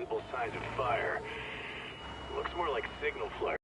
visible signs of fire. Looks more like signal flare.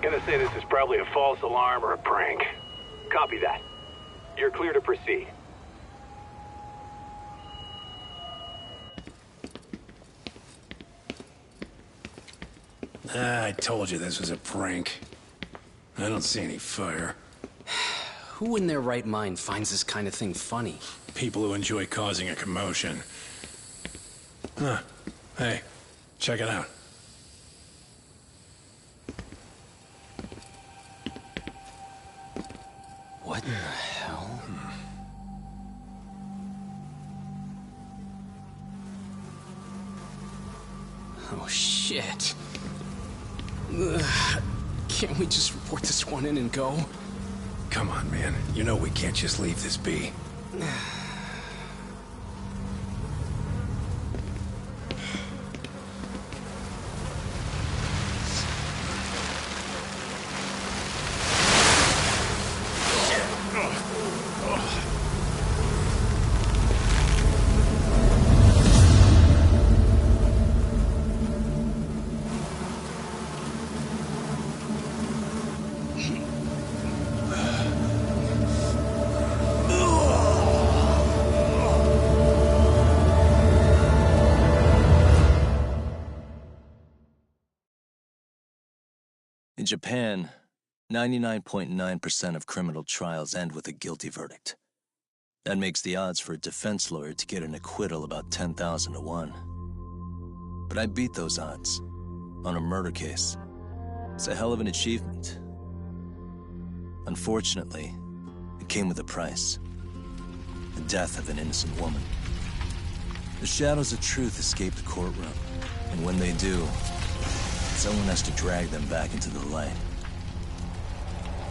Gonna say this is probably a false alarm or a prank. Copy that. You're clear to proceed. I told you this was a prank. I don't see any fire. Who in their right mind finds this kind of thing funny? People who enjoy causing a commotion. Huh. Hey, check it out. What the hell? Oh, shit. Ugh. Can't we just report this one in and go? Come on, man. You know we can't just leave this be. In Japan, 99.9% of criminal trials end with a guilty verdict. That makes the odds for a defense lawyer to get an acquittal about 10,000 to 1. But I beat those odds on a murder case. It's a hell of an achievement. Unfortunately, it came with a price. The death of an innocent woman. The shadows of truth escape the courtroom, and when they do, someone has to drag them back into the light.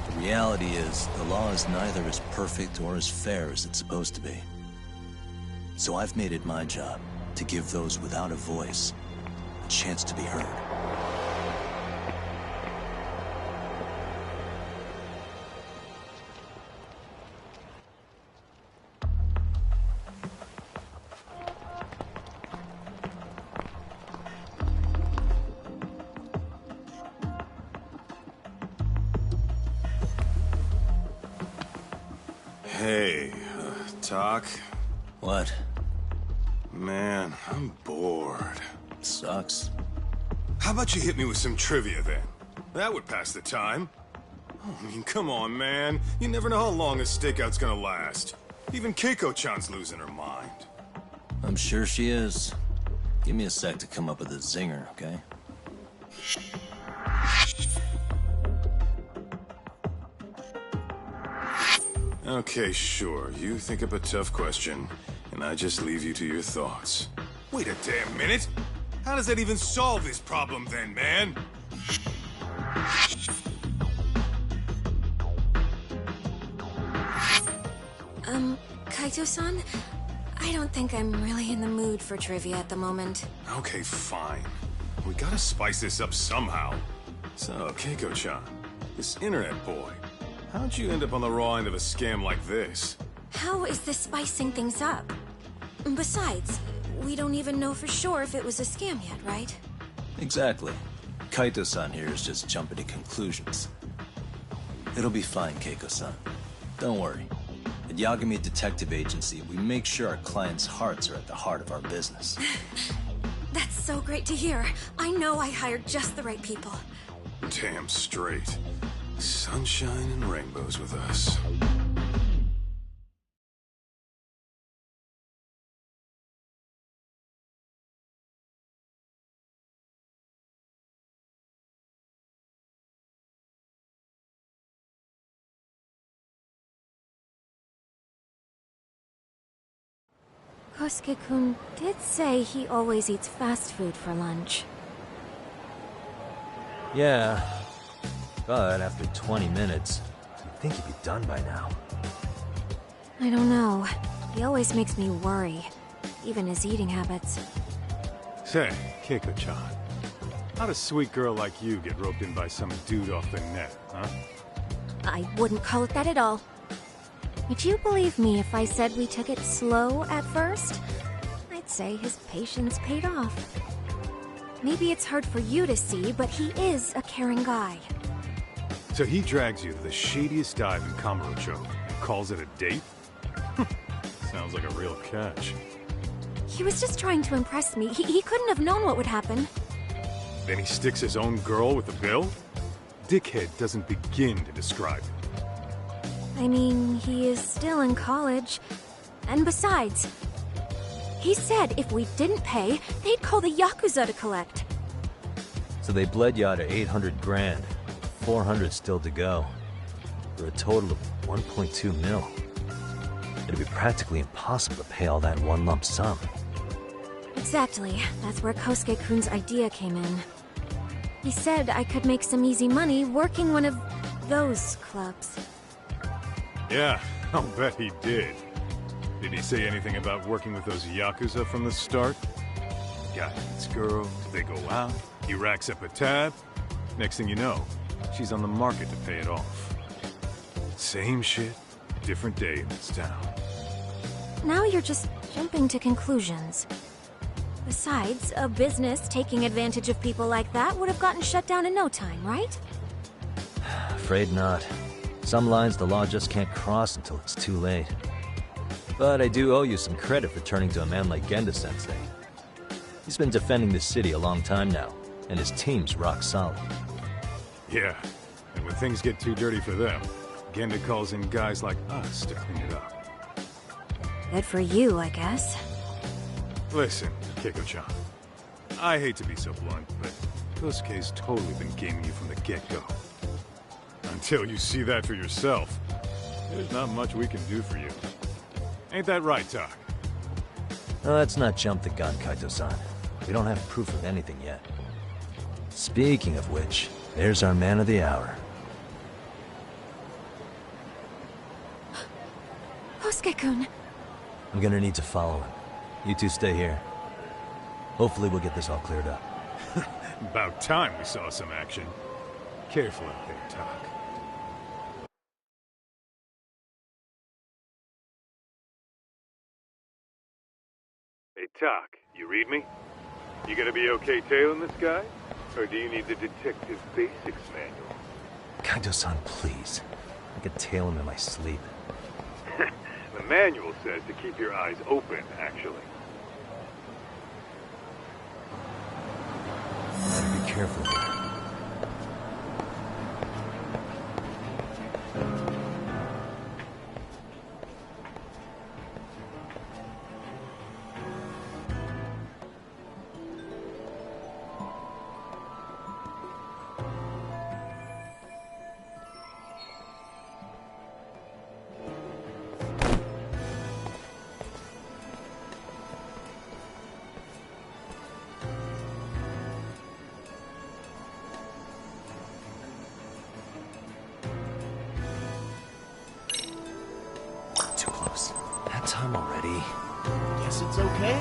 The reality is, the law is neither as perfect or as fair as it's supposed to be. So I've made it my job to give those without a voice a chance to be heard. Hey, Doc? What? Man, I'm bored. Sucks. How about you hit me with some trivia then? That would pass the time. Oh, I mean, come on, man. You never know how long a stakeout's gonna last. Even Keiko-chan's losing her mind. I'm sure she is. Give me a sec to come up with a zinger, okay? Okay, sure. You think up a tough question, and I just leave you to your thoughts. Wait a damn minute! How does that even solve this problem then, man? Kaito-san? I don't think I'm really in the mood for trivia at the moment. Okay, fine. We gotta spice this up somehow. So, Keiko-chan, this internet boy, how'd you end up on the raw end of a scam like this? How is this spicing things up? Besides, we don't even know for sure if it was a scam yet, right? Exactly. Kaito-san here is just jumping to conclusions. It'll be fine, Keiko-san. Don't worry. At Yagami Detective Agency, we make sure our clients' hearts are at the heart of our business. That's so great to hear. I know I hired just the right people. Damn straight. Sunshine and rainbows with us. Kosuke-kun did say he always eats fast food for lunch. Yeah, but after 20 minutes, you'd think he'd be done by now. I don't know. He always makes me worry. Even his eating habits. Say, Keiko-chan, how'd a sweet girl like you get roped in by some dude off the net, huh? I wouldn't call it that at all. Would you believe me if I said we took it slow at first? I'd say his patience paid off. Maybe it's hard for you to see, but he is a caring guy. So he drags you to the shadiest dive in Kamurocho and calls it a date? Sounds like a real catch. He was just trying to impress me. He couldn't have known what would happen. Then he sticks his own girl with the bill? Dickhead doesn't begin to describe it. I mean, he is still in college. And besides, he said if we didn't pay, they'd call the Yakuza to collect. So they bled you out of 800 grand. 400 still to go. For a total of 1.2 mil. It'd be practically impossible to pay all that in one lump sum. Exactly. That's where Kosuke-kun's idea came in. He said I could make some easy money working one of those clubs. Yeah, I'll bet he did. Did he say anything about working with those Yakuza from the start? Guy meets girl, they go out, he racks up a tab. Next thing you know, she's on the market to pay it off. Same shit, different day in this town. Now you're just jumping to conclusions. Besides, a business taking advantage of people like that would have gotten shut down in no time, right? Afraid not. Some lines the law just can't cross until it's too late. But I do owe you some credit for turning to a man like Genda-sensei. He's been defending this city a long time now, and his team's rock solid. Yeah, and when things get too dirty for them, Genda calls in guys like us to clean it up. Good for you, I guess. Listen, Keiko-chan. I hate to be so blunt, but Kosuke's totally been gaming you from the get-go. Until you see that for yourself, there's not much we can do for you. Ain't that right, Tak? Now, let's not jump the gun, Kaito-san. We don't have proof of anything yet. Speaking of which, there's our man of the hour. Kosuke-kun. I'm gonna need to follow him. You two stay here. Hopefully we'll get this all cleared up. About time we saw some action. Careful out there, Tak. Hey, Tak, you read me? You gonna be okay tailing this guy? Or do you need the detective basics manual? Kaito-san, please. I could tail him in my sleep. The manual says to keep your eyes open, actually. Better be careful here. Too close. That time already. Guess it's okay.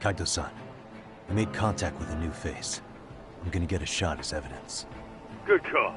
Kaito-san, I made contact with a new face. I'm gonna get a shot as evidence. Good call.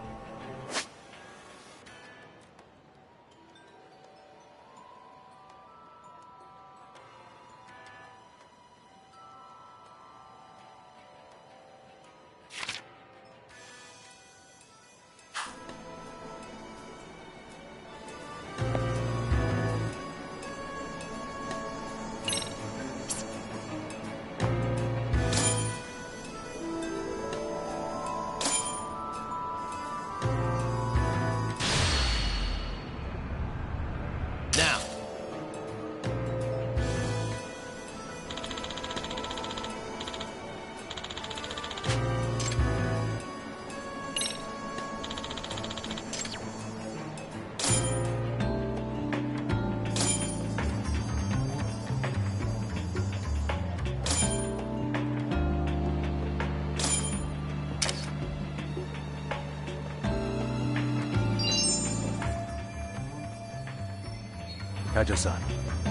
Kaito-san,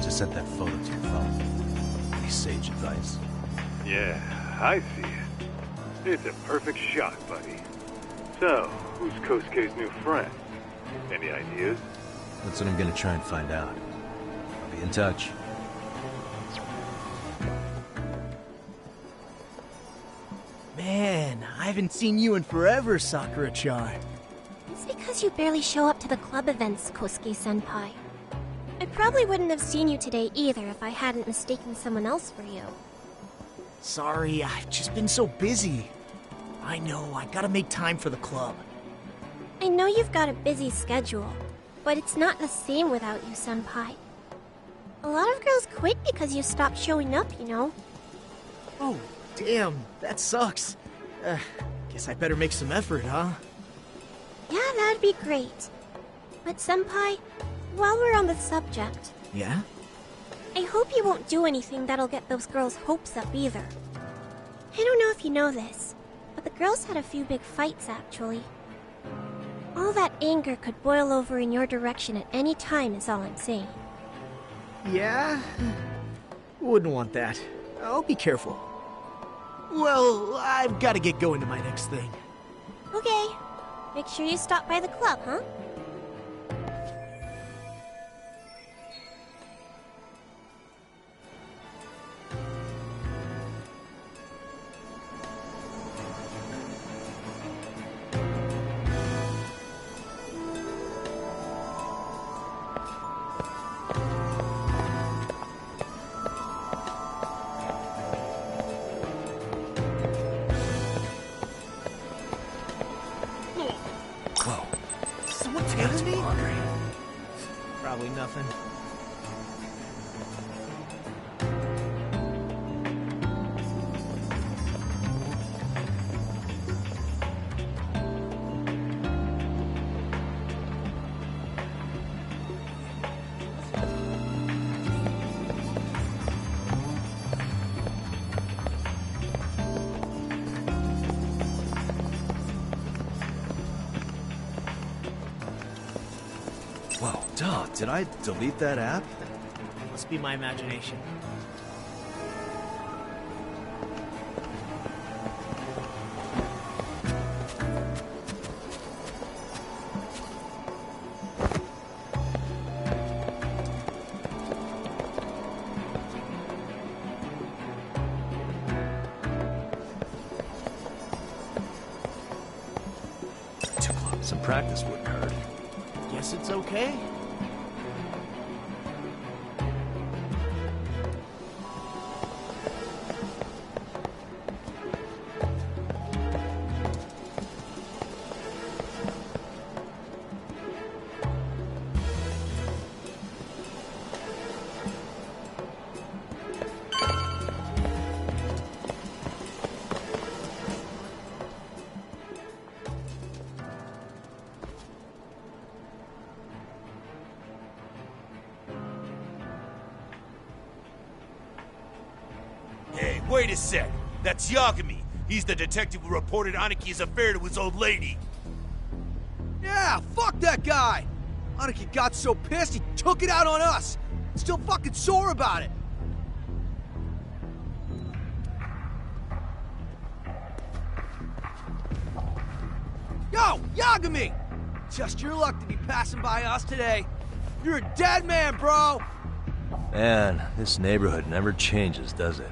just sent that photo to your phone. Any sage advice? Yeah, I see it. It's a perfect shot, buddy. So, who's Kosuke's new friend? Any ideas? That's what I'm gonna try and find out. I'll be in touch. Man, I haven't seen you in forever, Sakura-chan. It's because you barely show up to the club events, Kosuke-senpai. I probably wouldn't have seen you today either if I hadn't mistaken someone else for you. Sorry, I've just been so busy. I know, I gotta make time for the club. I know you've got a busy schedule, but it's not the same without you, senpai. A lot of girls quit because you stopped showing up, you know. Oh, damn, that sucks. Guess I better make some effort, huh? Yeah, that'd be great. But senpai, while we're on the subject... Yeah? I hope you won't do anything that'll get those girls' hopes up either. I don't know if you know this, but the girls had a few big fights actually. All that anger could boil over in your direction at any time is all I'm saying. Yeah? Wouldn't want that. I'll be careful. Well, I've gotta get going to my next thing. Okay. Make sure you stop by the club, huh? Probably nothing. Whoa, duh, did I delete that app? Must be my imagination. Too close. Some practice wouldn't hurt. Guess it's okay. Hey, wait a sec. That's Yagami. He's the detective who reported Aniki's affair to his old lady. Yeah, fuck that guy! Aniki got so pissed he took it out on us. Still fucking sore about it. Yo, Yagami! Just your luck to be passing by us today. You're a dead man, bro! Man, this neighborhood never changes, does it?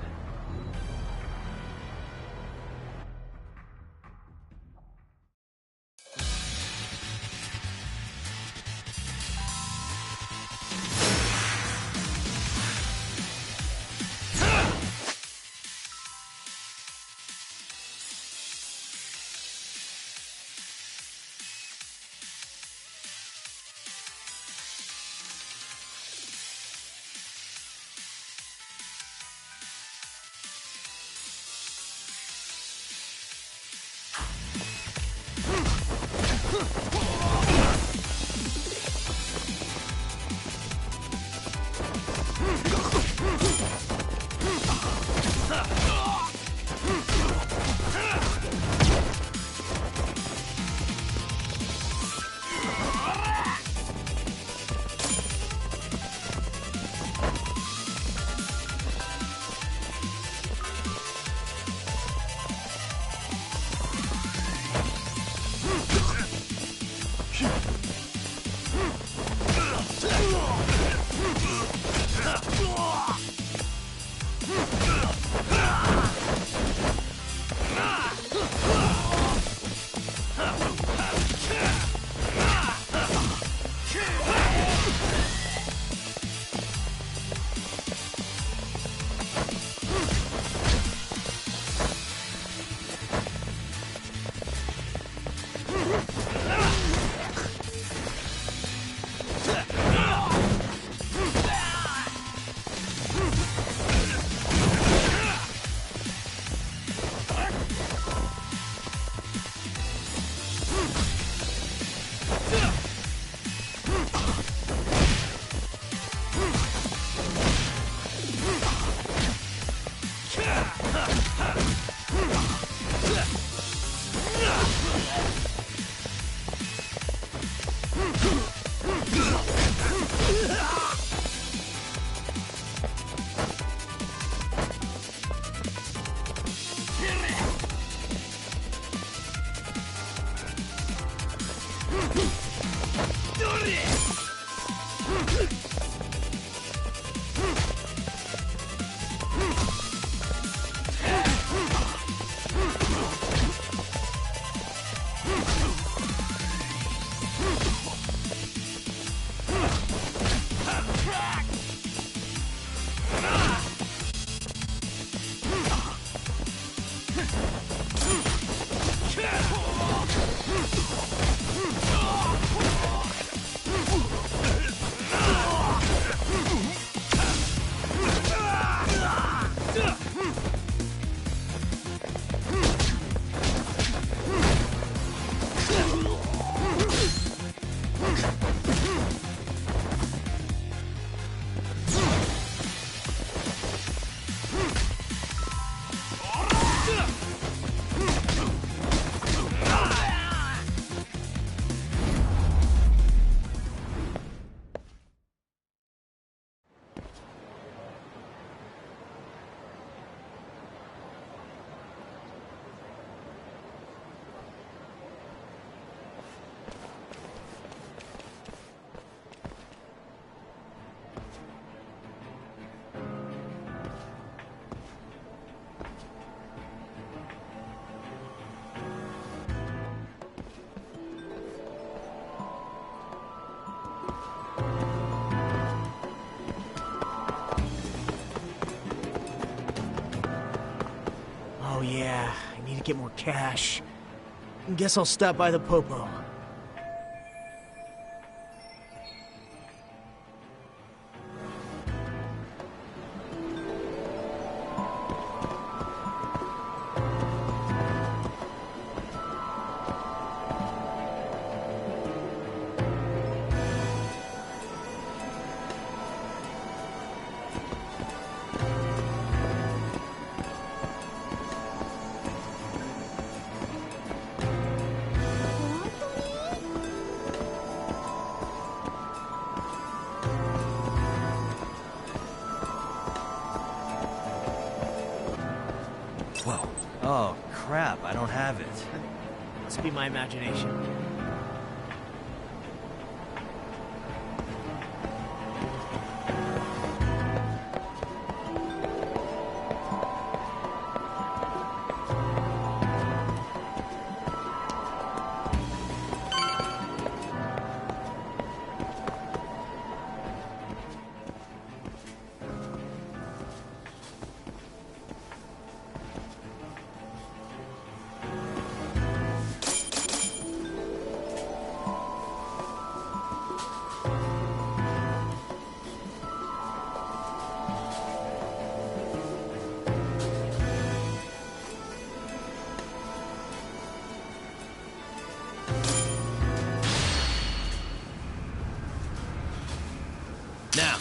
Oh yeah, I need to get more cash. Guess I'll stop by the Popo. Whoa. Oh, crap, I don't have it. must be my imagination. Now.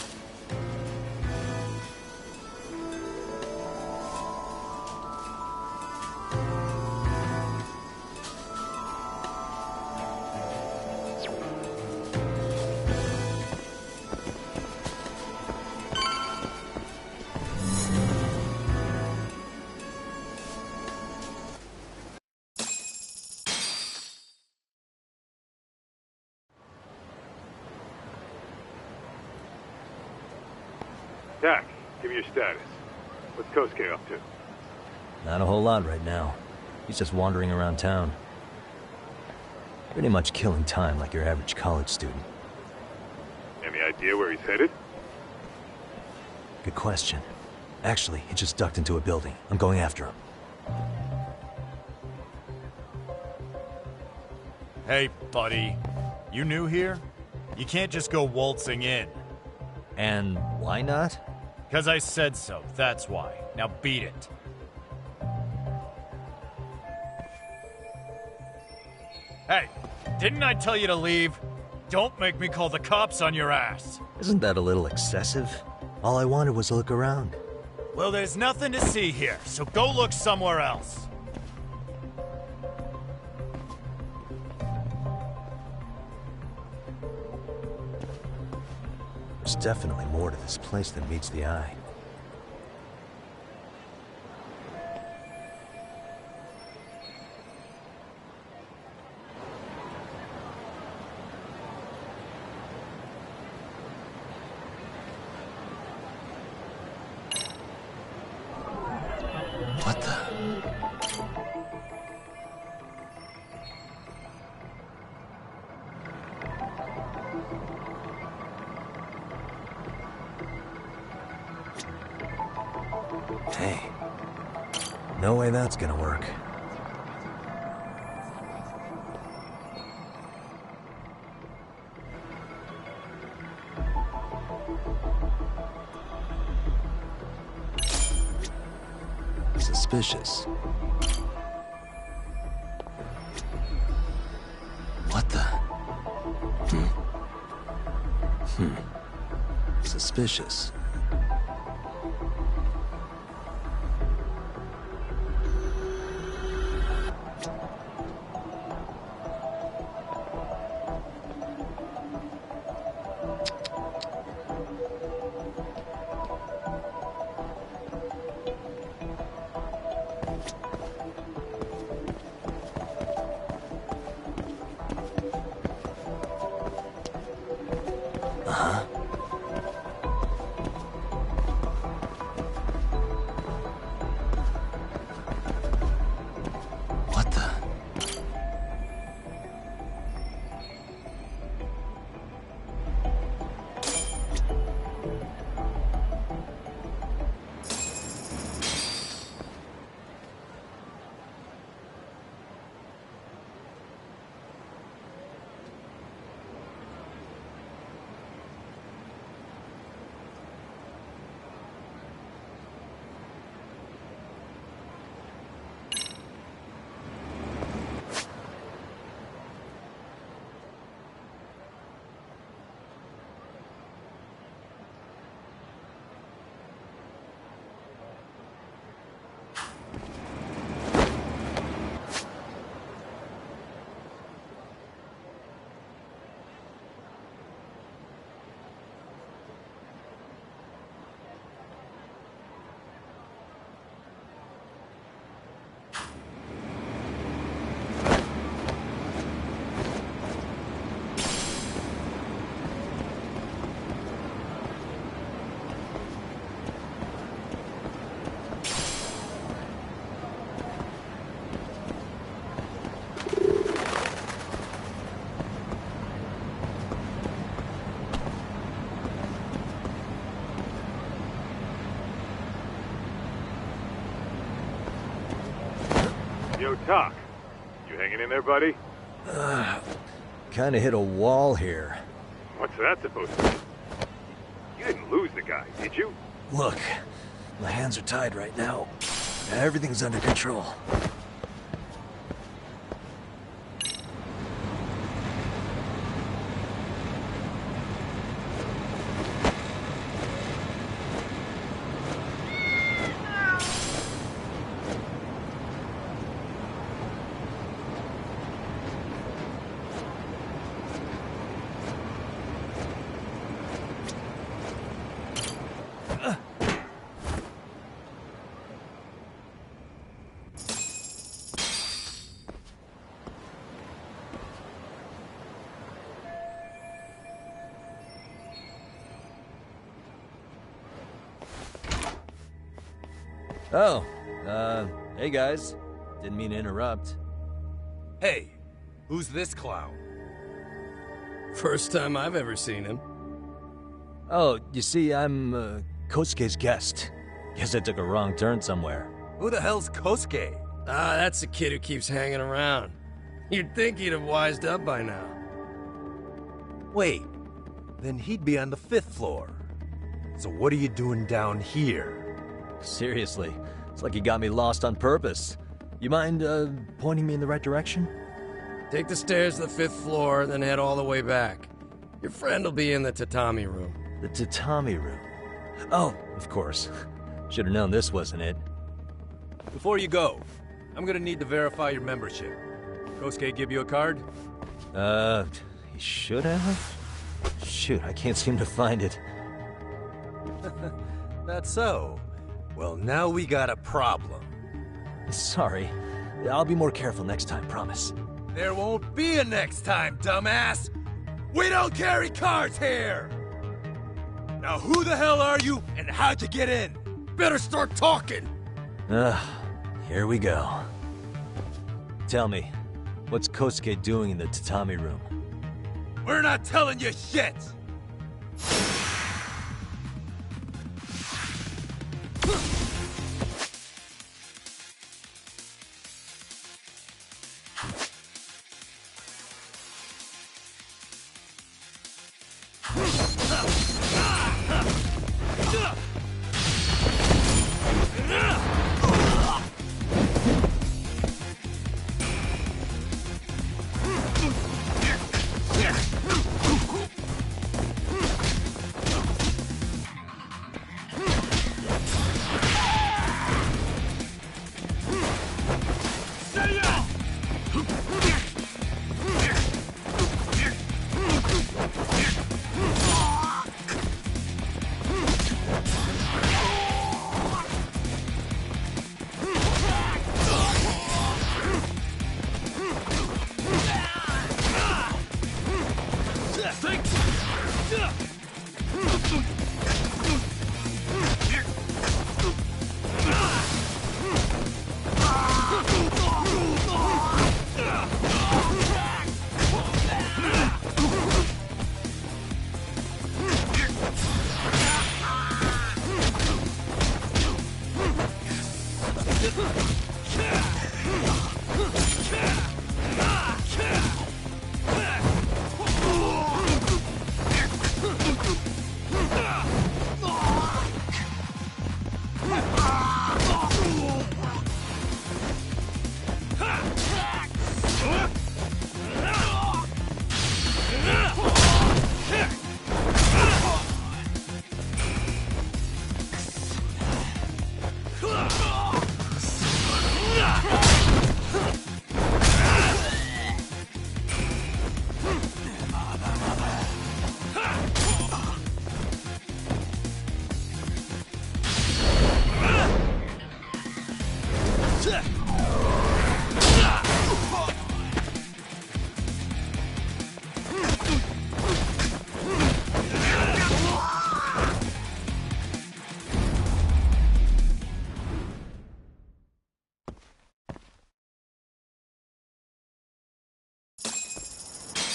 Dak, give me your status. What's Kosuke up to? Not a whole lot right now. He's just wandering around town. Pretty much killing time like your average college student. Any idea where he's headed? Good question. Actually, he just ducked into a building. I'm going after him. Hey, buddy. You new here? You can't just go waltzing in. And why not? 'Cause I said so, that's why. Now beat it. Hey, didn't I tell you to leave? Don't make me call the cops on your ass. Isn't that a little excessive? All I wanted was to look around. Well, there's nothing to see here, so go look somewhere else. There's definitely more to this place than meets the eye. What the? Hey, no way that's gonna work. Suspicious. What the? Suspicious. What the? Yo, Talk. You hanging in there, buddy? Kinda hit a wall here. What's that supposed to mean? You didn't lose the guy, did you? Look, my hands are tied right now. Everything's under control. Oh, hey guys. Didn't mean to interrupt. Hey, who's this clown? First time I've ever seen him. Oh, you see, I'm, Kosuke's guest. Guess I took a wrong turn somewhere. Who the hell's Kosuke? Ah, that's the kid who keeps hanging around. You'd think he'd have wised up by now. Wait, then he'd be on the 5th floor. So what are you doing down here? Seriously, it's like you got me lost on purpose. You mind, pointing me in the right direction? Take the stairs to the 5th floor, then head all the way back. Your friend will be in the tatami room. The tatami room? Oh, of course. Should have known this wasn't it. Before you go, I'm gonna need to verify your membership. Kosuke give you a card? He should have? Shoot, I can't seem to find it. That's so. Well, now we got a problem. Sorry. I'll be more careful next time, promise. There won't be a next time, dumbass! We don't carry cards here! Now who the hell are you, and how'd you get in? Better start talking! Here we go. Tell me, what's Kosuke doing in the tatami room? We're not telling you shit!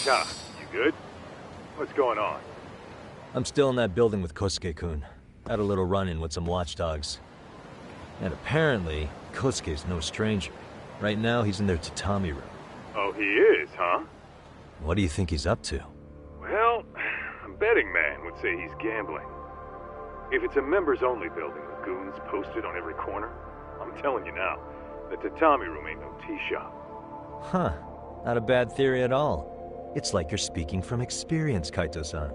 Nah, you good? What's going on? I'm still in that building with Kosuke-kun. Had a little run-in with some watchdogs. And apparently, Kosuke's no stranger. Right now, he's in their tatami room. Oh, he is, huh? What do you think he's up to? Well, a betting man would say he's gambling. If it's a members-only building with goons posted on every corner, I'm telling you now, the tatami room ain't no tea shop. Huh. Not a bad theory at all. It's like you're speaking from experience, Kaito-san.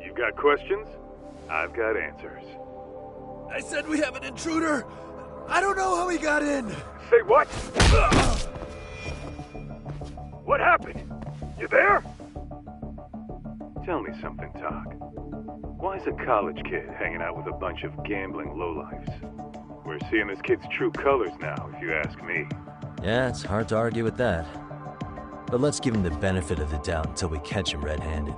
You've got questions? I've got answers. I said we have an intruder! I don't know how he got in! Say what? What happened? You there? Tell me something, Talk. Why is a college kid hanging out with a bunch of gambling lowlifes? We're seeing this kid's true colors now, if you ask me. Yeah, it's hard to argue with that. But let's give him the benefit of the doubt until we catch him red-handed.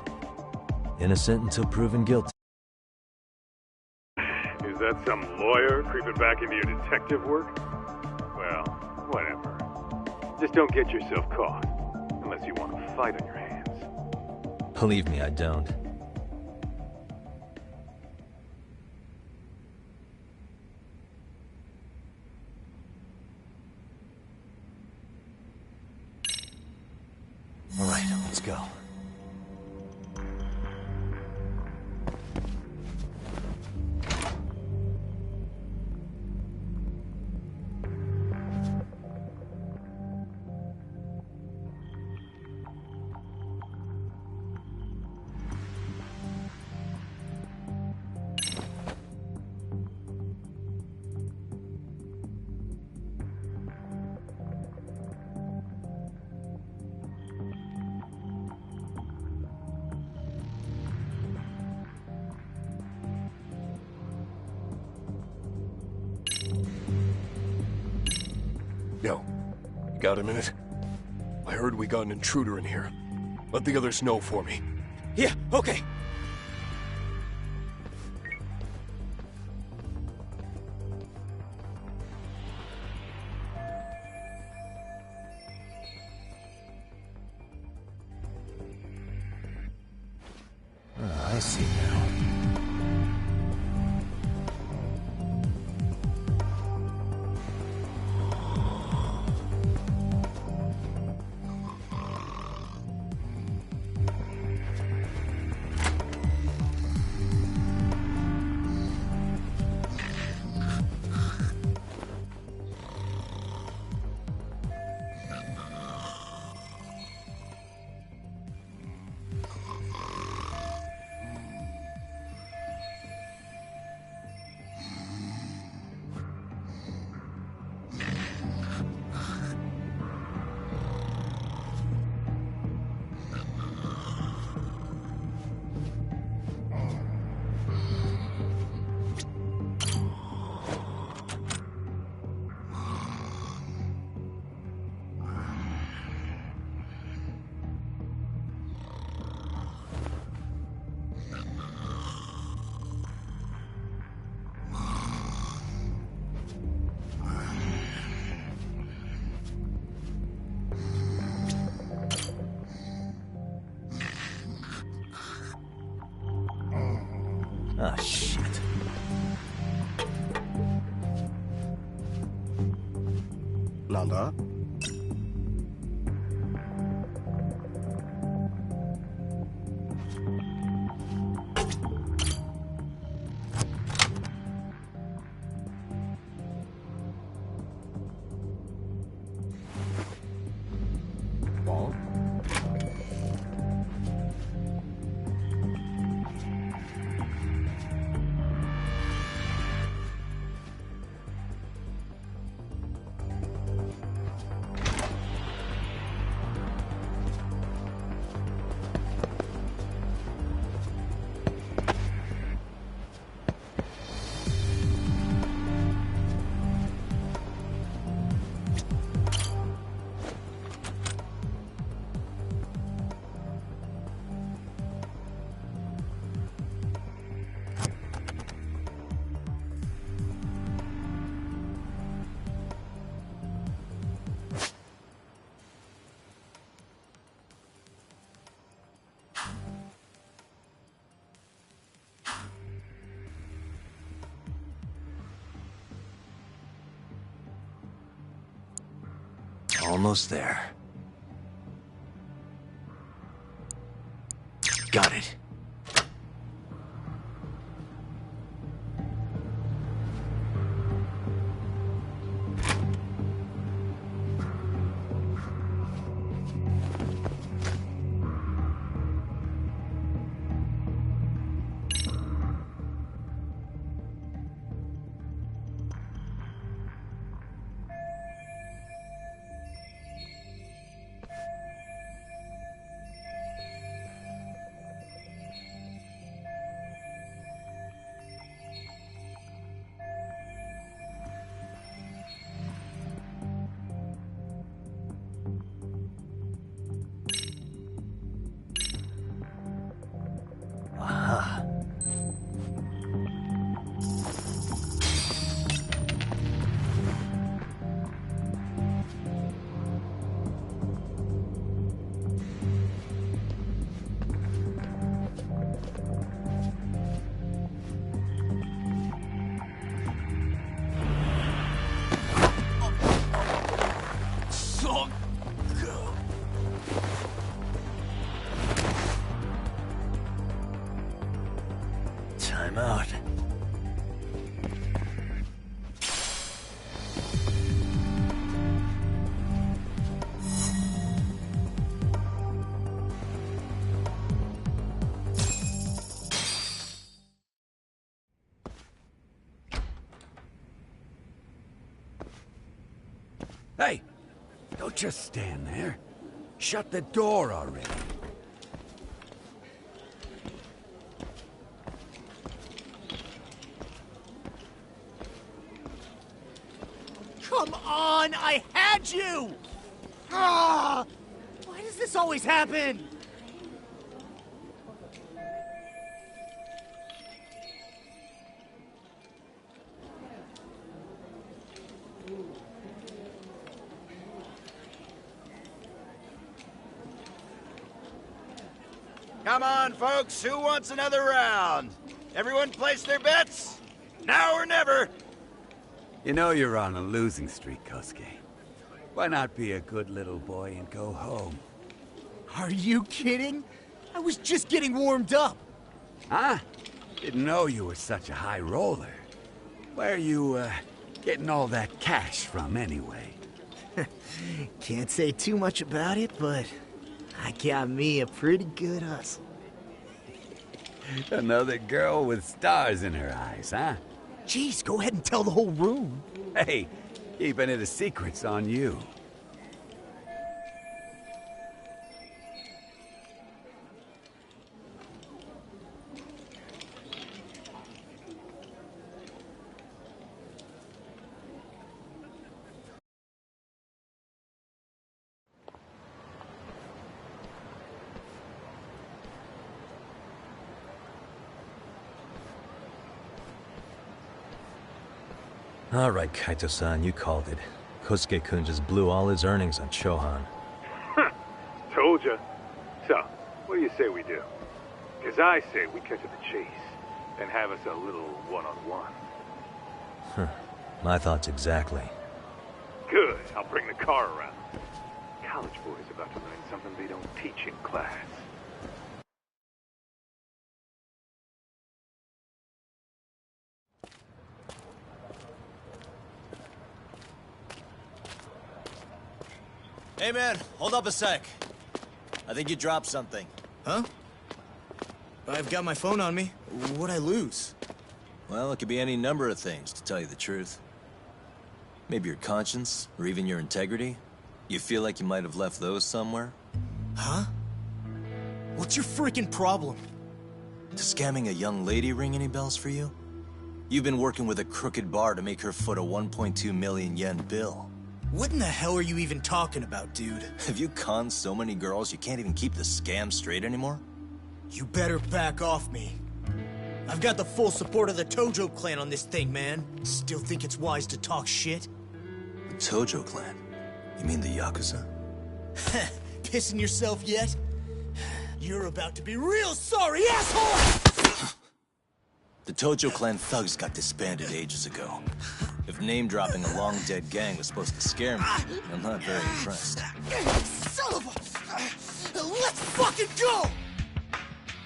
Innocent until proven guilty. Is that some lawyer creeping back into your detective work? Well, whatever. Just don't get yourself caught. Unless you want a fight on your hands. Believe me, I don't. All right, let's go. Yo, you got a minute? I heard we got an intruder in here. Let the others know for me. Yeah, okay. I see now. Ah, shit. Nanda? Almost there. Got it. Time out. Hey, don't just stand there. Shut the door already. Come on, I had you! Ah! Why does this always happen? Come on, folks, who wants another round? Everyone place their bets? Now or never! You know you're on a losing streak, Kosuke. Why not be a good little boy and go home? Are you kidding? I was just getting warmed up. Huh? Didn't know you were such a high roller. Where are you, getting all that cash from, anyway? Can't say too much about it, but I got me a pretty good hustle. Another girl with stars in her eyes, huh? Jeez, go ahead and tell the whole room. Hey, keeping it a secret's on you. All right, Kaito-san, you called it. Kosuke-kun just blew all his earnings on Chohan. Told ya. So, what do you say we do? Because I say we cut to the chase and have us a little one-on-one. My thoughts exactly. Good. I'll bring the car around. College boys about to learn something they don't teach in class. Hey man, hold up a sec. I think you dropped something. Huh? I've got my phone on me. What'd I lose? Well, it could be any number of things, to tell you the truth. Maybe your conscience, or even your integrity. You feel like you might have left those somewhere? Huh? What's your freaking problem? Does scamming a young lady ring any bells for you? You've been working with a crooked bar to make her foot a 1.2 million yen bill. What in the hell are you even talking about, dude? Have you conned so many girls you can't even keep the scam straight anymore? You better back off me. I've got the full support of the Tojo clan on this thing, man. Still think it's wise to talk shit? The Tojo clan? You mean the Yakuza? Pissing yourself yet? You're about to be real sorry, asshole! The Tojo clan thugs got disbanded ages ago. If If name-dropping a long-dead gang was supposed to scare me, I'm not very impressed. Son of a... Let's fucking go!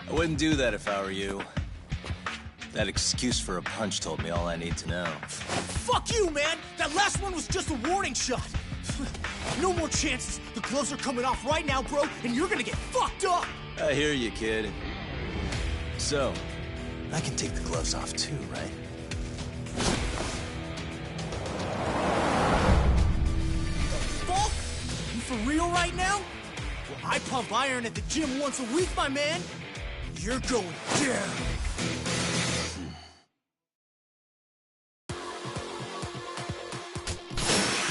I wouldn't do that if I were you. That excuse for a punch told me all I need to know. Fuck you, man! That last one was just a warning shot! No more chances. The gloves are coming off right now, bro, and you're gonna get fucked up! I hear you, kid. So, I can take the gloves off too, right? Fuck? You for real right now? Well, I pump iron at the gym once a week, my man. You're going down.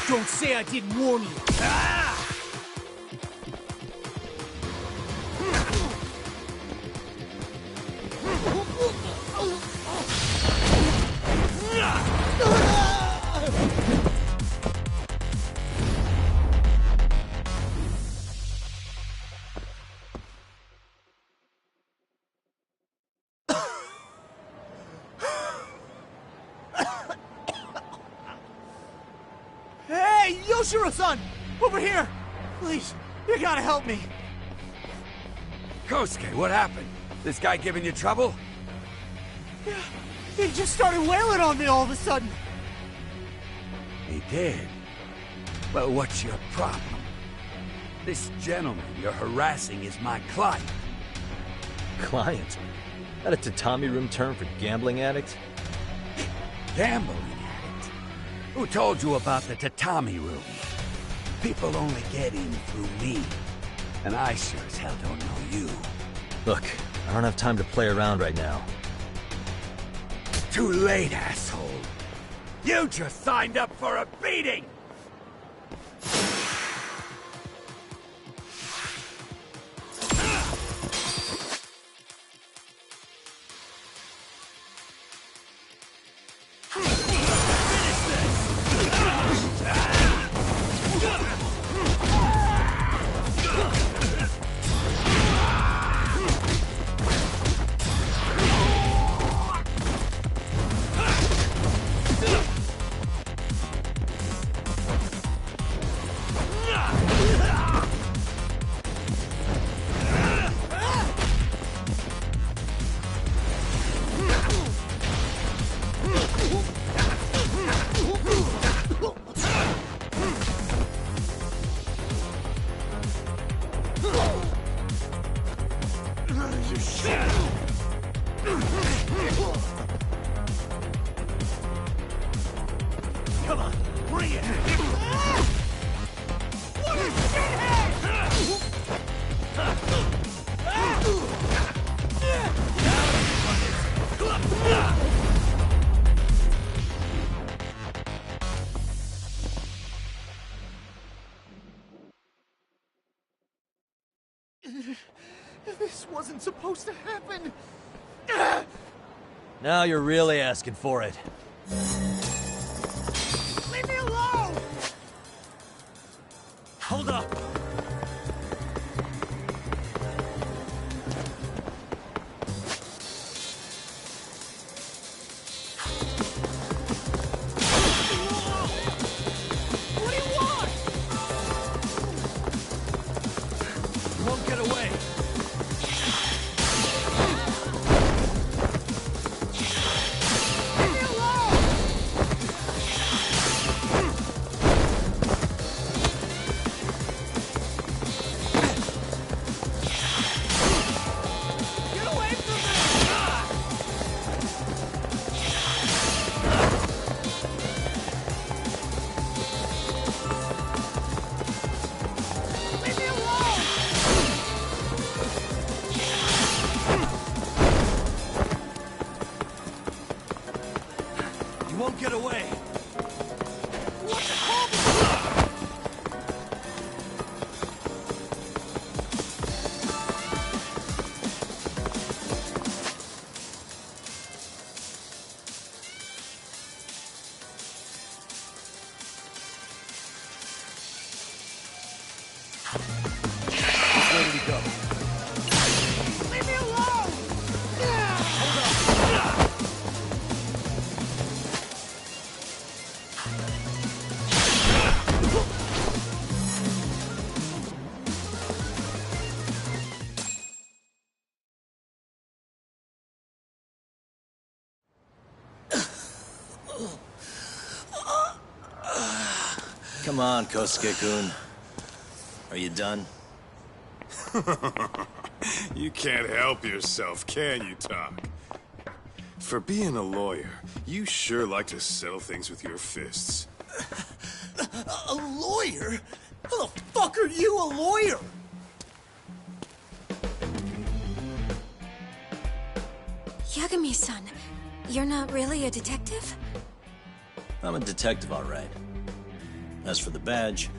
Don't say I didn't warn you. Ah! Hey, Yoshiro-san! Over here! Please, you gotta help me. Kosuke, what happened? This guy giving you trouble? Yeah, he just started wailing on me all of a sudden. He did? Well, what's your problem? This gentleman you're harassing is my client. Client? That a tatami room term for gambling addict? Gambling addict? Who told you about the tatami room? People only get in through me. And I sure as hell don't know you. Look, I don't have time to play around right now. Too late, asshole. You just signed up for a beating! Come on, bring it! What a This wasn't supposed to happen. Now you're really asking for it. Leave me alone! Hold up. What do you want? You won't get away. Leave me alone! Get away from me! Leave me alone! You won't get away. What the hell? Where did he go? Leave me alone! Hold up. Come on, Kosuke-kun. Are you done? You can't help yourself, can you, Tak? For being a lawyer, you sure like to settle things with your fists. A lawyer? How the fuck are you a lawyer? Yagami-san, you're not really a detective? I'm a detective, all right. As for the badge,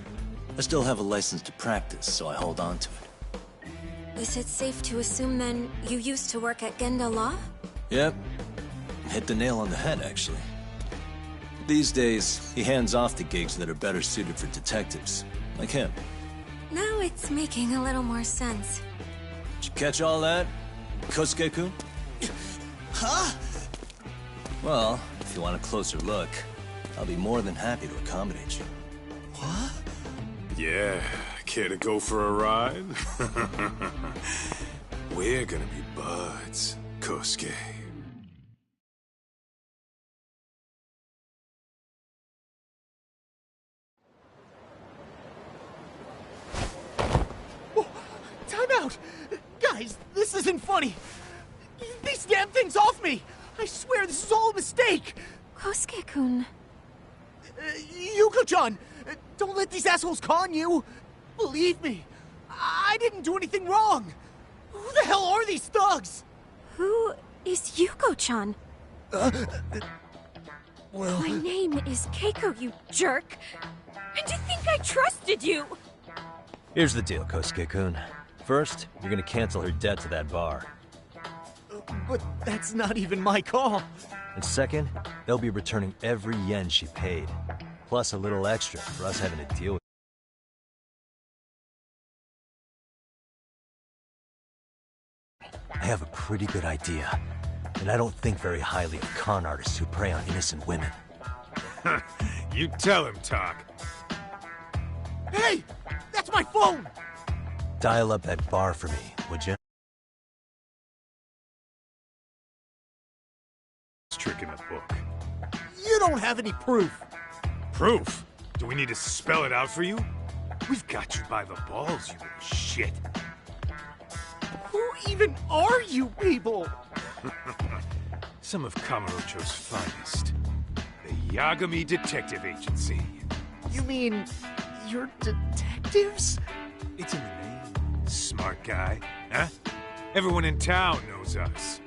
I still have a license to practice, so I hold on to it. Is it safe to assume, then, you used to work at Genda Law? Yep. Hit the nail on the head, actually. These days, he hands off to gigs that are better suited for detectives, like him. Now it's making a little more sense. Did you catch all that, Kosuke-kun? Huh? Well, if you want a closer look, I'll be more than happy to accommodate you. What? Yeah, care to go for a ride? We're gonna be buds, Kosuke. Oh, time out! Guys, this isn't funny! These damn things off me! I swear this is all a mistake! Kosuke-kun... Yuko-chan! Don't let these assholes con you! Believe me, I didn't do anything wrong! Who the hell are these thugs? Who is Yuko-chan? Well... My name is Keiko, you jerk! And to think I trusted you! Here's the deal, Kosuke-kun. First, you're gonna cancel her debt to that bar. But that's not even my call. And second, they'll be returning every yen she paid. Plus a little extra for us having to deal with. I have a pretty good idea. And I don't think very highly of con artists who prey on innocent women. You tell him, Tak. Hey! That's my phone! Dial up that bar for me, would you? Trick in the book. You don't have any proof. Proof? Do we need to spell it out for you? We've got you by the balls, you little shit. Who even are you people? Some of Kamurocho's finest. The Yagami Detective Agency. You mean... you're detectives? It's in the name. Smart guy, huh? Everyone in town knows us.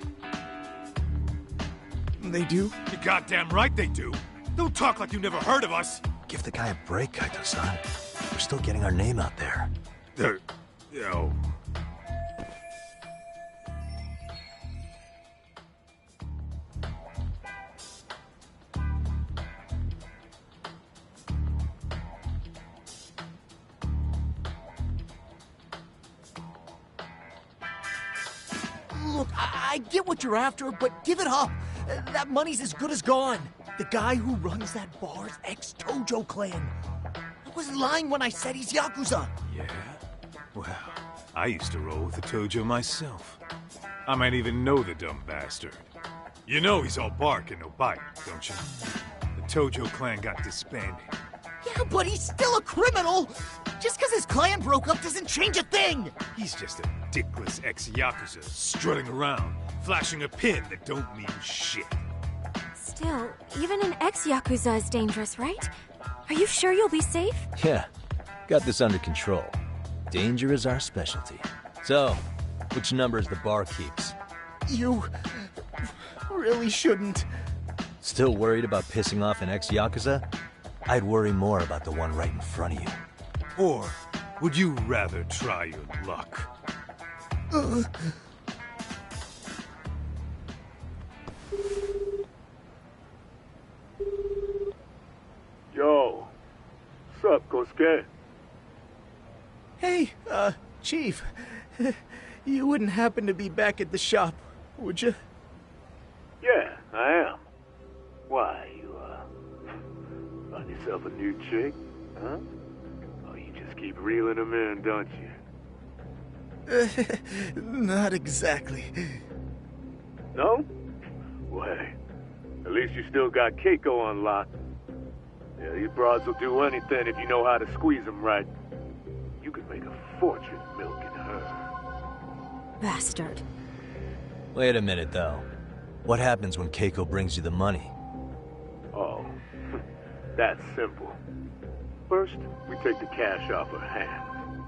They do? You're goddamn right they do. Don't talk like you never heard of us. Give the guy a break, Kaito-san. We're still getting our name out there. Oh. Look, I get what you're after, but give it up. That money's as good as gone. The guy who runs that bar's ex-Tojo clan. I wasn't lying when I said he's Yakuza. Yeah? Well, I used to roll with the Tojo myself. I might even know the dumb bastard. You know he's all bark and no bite, don't you? The Tojo clan got disbanded. Yeah, but he's still a criminal! Just because his clan broke up doesn't change a thing! He's just a dickless ex-Yakuza strutting around, flashing a pin that don't mean shit. Still, even an ex-Yakuza is dangerous, right? Are you sure you'll be safe? Yeah, got this under control. Danger is our specialty. So, which numbers the bar keeps? You... really shouldn't. Still worried about pissing off an ex-Yakuza? I'd worry more about the one right in front of you. Or would you rather try your luck? Yo. What's up, Kosuke? Hey, Chief. You wouldn't happen to be back at the shop, would you? Yeah, I am. Why, you, Find yourself a new chick, huh? Oh, you just keep reeling them in, don't you? Not exactly. No? Well, hey, at least you still got Keiko on lock. Yeah, these broads will do anything if you know how to squeeze them right. You could make a fortune milking her. Bastard. Wait a minute, though. What happens when Keiko brings you the money? Oh, that's simple. First, we take the cash off her hand.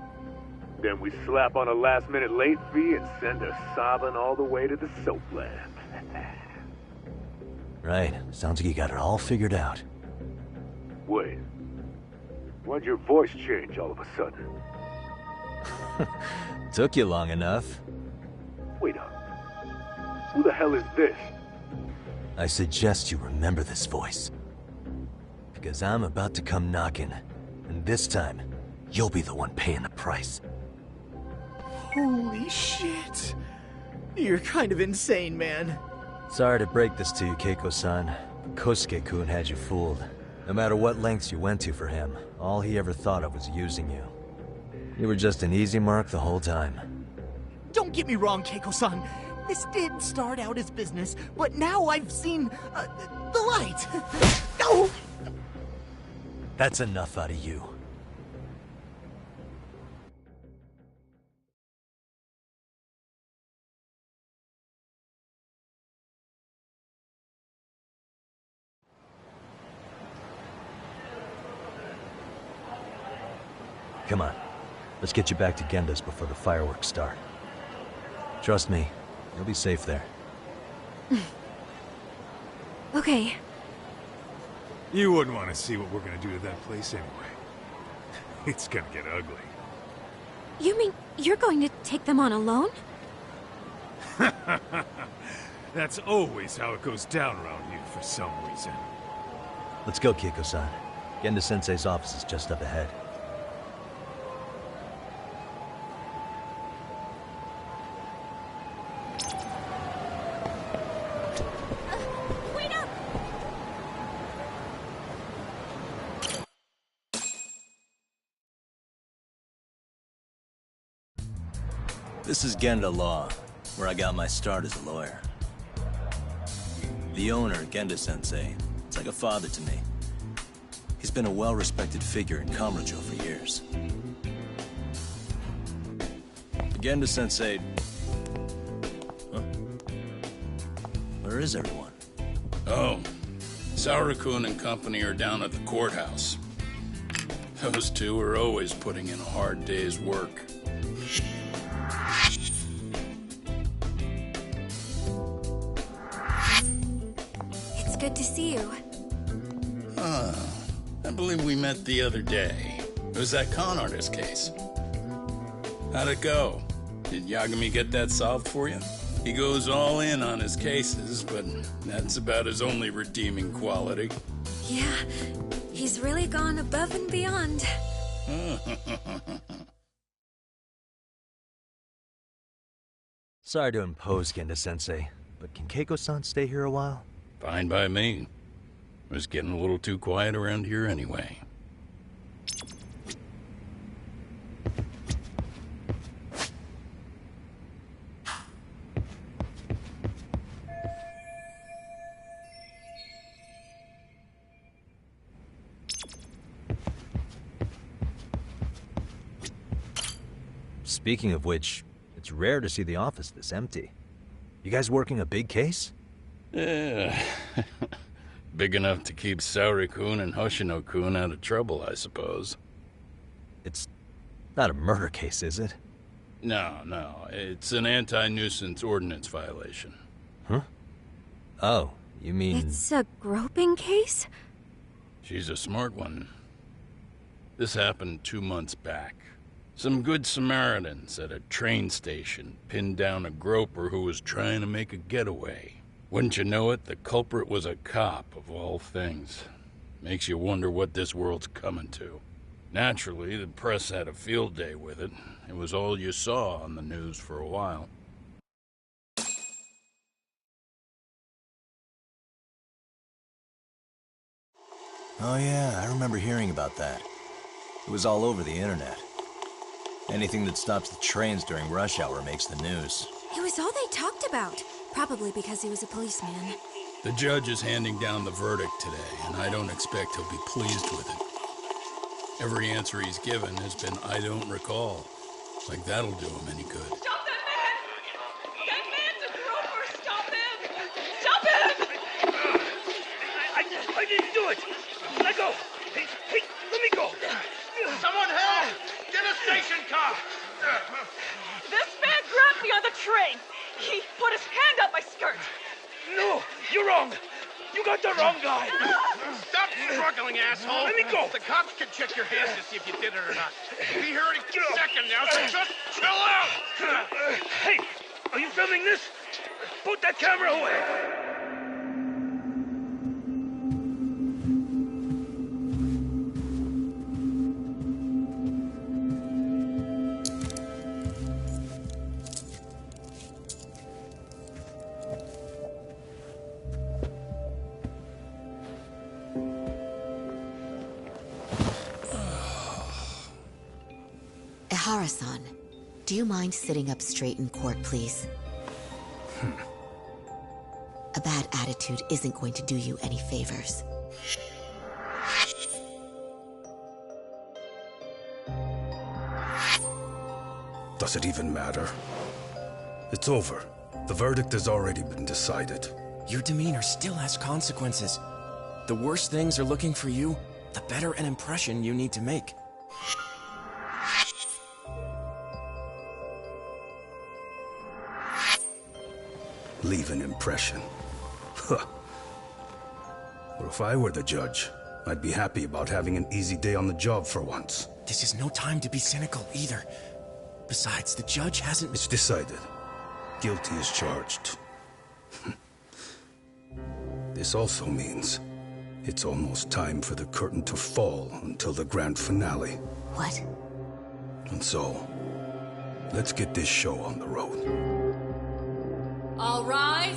Then we slap on a last-minute late fee and send her sobbing all the way to the soapland. Right. Sounds like you got it all figured out. Wait. Why'd your voice change all of a sudden? Took you long enough. Wait up. Who the hell is this? I suggest you remember this voice. Because I'm about to come knocking. And this time, you'll be the one paying the price. Holy shit. You're kind of insane, man. Sorry to break this to you, Keiko-san. Kosuke-kun had you fooled. No matter what lengths you went to for him, all he ever thought of was using you. You were just an easy mark the whole time. Don't get me wrong, Keiko-san. This did start out as business, but now I've seen the light. No! That's enough out of you. Come on. Let's get you back to Genda's before the fireworks start. Trust me, you'll be safe there. Okay. You wouldn't want to see what we're gonna do to that place anyway. It's gonna get ugly. You mean you're going to take them on alone? That's always how it goes down around here for some reason. Let's go, Keiko-san. Genda-sensei's office is just up ahead. This is Genda Law, where I got my start as a lawyer. The owner, Genda-sensei, is like a father to me. He's been a well-respected figure in Kamurocho for years. Genda-sensei... Huh? Where is everyone? Oh, Saori-kun and company are down at the courthouse. Those two are always putting in a hard day's work. Good to see you. I believe we met the other day. It was that con artist case. How'd it go? Did Yagami get that solved for you? He goes all in on his cases, but that's about his only redeeming quality. Yeah, he's really gone above and beyond. Sorry to impose, Genda-sensei, but can Keiko-san stay here a while? Fine by me. It was getting a little too quiet around here anyway. Speaking of which, it's rare to see the office this empty. You guys working a big case? Yeah. Big enough to keep Saori-kun and Hoshino-kun out of trouble, I suppose. It's not a murder case, is it? No. It's an anti-nuisance ordinance violation. Huh? Oh, you mean... It's a groping case? She's a smart one. This happened 2 months back. Some good Samaritans at a train station pinned down a groper who was trying to make a getaway. Wouldn't you know it, the culprit was a cop, of all things. Makes you wonder what this world's coming to. Naturally, the press had a field day with it. It was all you saw on the news for a while. Oh yeah, I remember hearing about that. It was all over the internet. Anything that stops the trains during rush hour makes the news. It was all they talked about. Probably because he was a policeman. The judge is handing down the verdict today, and I don't expect he'll be pleased with it. Every answer he's given has been, I don't recall. Like that'll do him any good. Stop that man! That man's a groper! Stop him! Stop him! I didn't do it! Let go! Hey, let me go! Someone help! Get a station car! This man grabbed me on the train! He put his hand up my skirt! No! You're wrong! You got the wrong guy! Stop struggling, asshole! Let me go! The cops can check your hands to see if you did it or not. Be here any second now, so just chill out! Hey! Are you filming this? Put that camera away! Ehara-san, do you mind sitting up straight in court, please? A bad attitude isn't going to do you any favors. Does it even matter? It's over. The verdict has already been decided. Your demeanor still has consequences. The worse things are looking for you, the better an impression you need to make. Leave an impression. Huh. Well, if I were the judge, I'd be happy about having an easy day on the job for once. This is no time to be cynical either. Besides, the judge hasn't... It's decided. Guilty is charged. This also means it's almost time for the curtain to fall until the grand finale. What? And so, let's get this show on the road. All rise.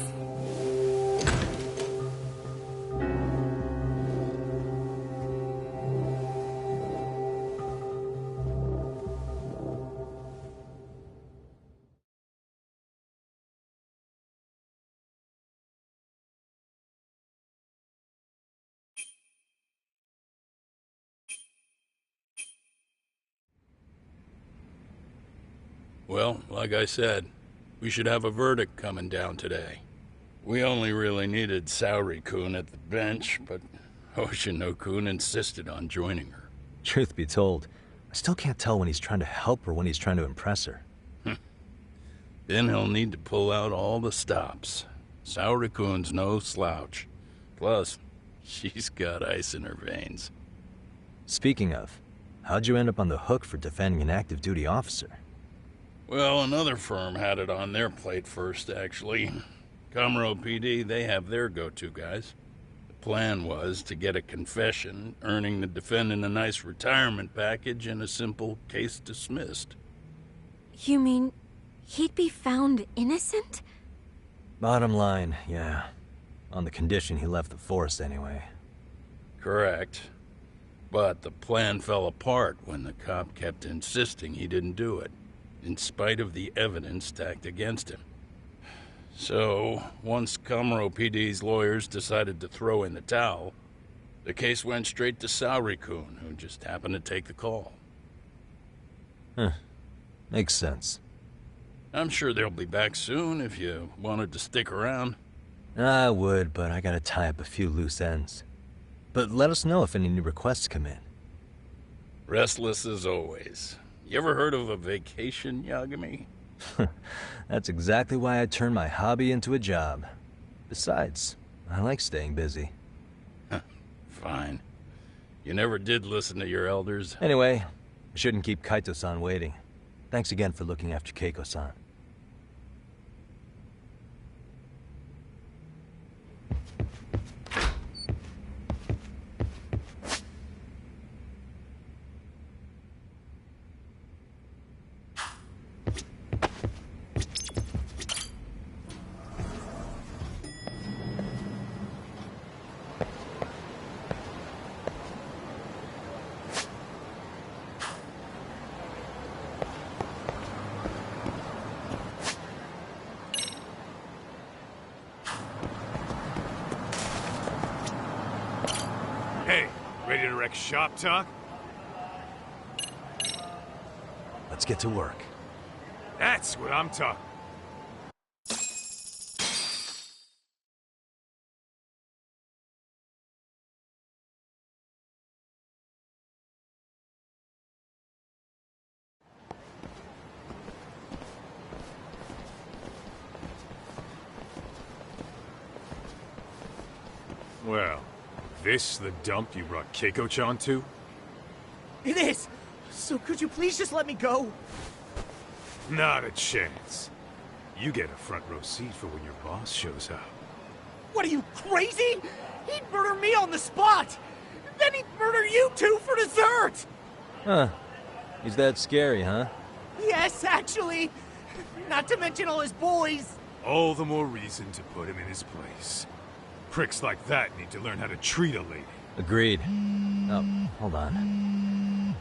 Well, like I said, we should have a verdict coming down today. We only really needed Saori-kun at the bench, but Hoshino-kun insisted on joining her. Truth be told, I still can't tell when he's trying to help or when he's trying to impress her. Then he'll need to pull out all the stops. Saori-kun's no slouch. Plus, she's got ice in her veins. Speaking of, how'd you end up on the hook for defending an active duty officer? Well, another firm had it on their plate first, actually. Kamuro PD, they have their go-to guys. The plan was to get a confession, earning the defendant a nice retirement package and a simple case dismissed. You mean he'd be found innocent? Bottom line, yeah. On the condition he left the force anyway. Correct. But the plan fell apart when the cop kept insisting he didn't do it, in spite of the evidence stacked against him. So, once Kamuro PD's lawyers decided to throw in the towel, the case went straight to Saori-kun, who just happened to take the call. Huh. Makes sense. I'm sure they'll be back soon if you wanted to stick around. I would, but I gotta tie up a few loose ends. But let us know if any new requests come in. Restless as always. You ever heard of a vacation, Yagami? That's exactly why I turned my hobby into a job. Besides, I like staying busy. Fine. You never did listen to your elders. Anyway, I shouldn't keep Kaito-san waiting. Thanks again for looking after Keiko-san. wreck shop talk? Let's get to work. That's what I'm talking. Well, this the dump you brought Keiko-chan to? It is! So could you please just let me go? Not a chance. You get a front row seat for when your boss shows up. What are you, crazy? He'd murder me on the spot! Then he'd murder you two for dessert! Huh. He's that scary, huh? Yes, actually. Not to mention all his boys. All the more reason to put him in his place. Pricks like that need to learn how to treat a lady. Agreed. Oh, hold on.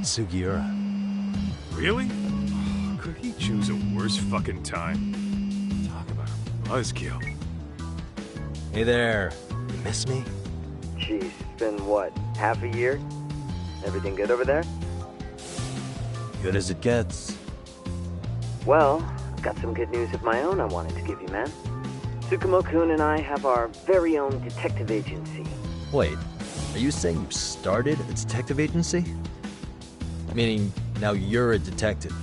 Sugiura. Really? Could he choose a worse fucking time? Talk about a buzzkill. Hey there. You miss me? Geez, it's been what, half a year? Everything good over there? Good as it gets. Well, I've got some good news of my own I wanted to give you, man. Tsukumo-kun and I have our very own detective agency. Wait, are you saying you started a detective agency? Meaning, now you're a detective?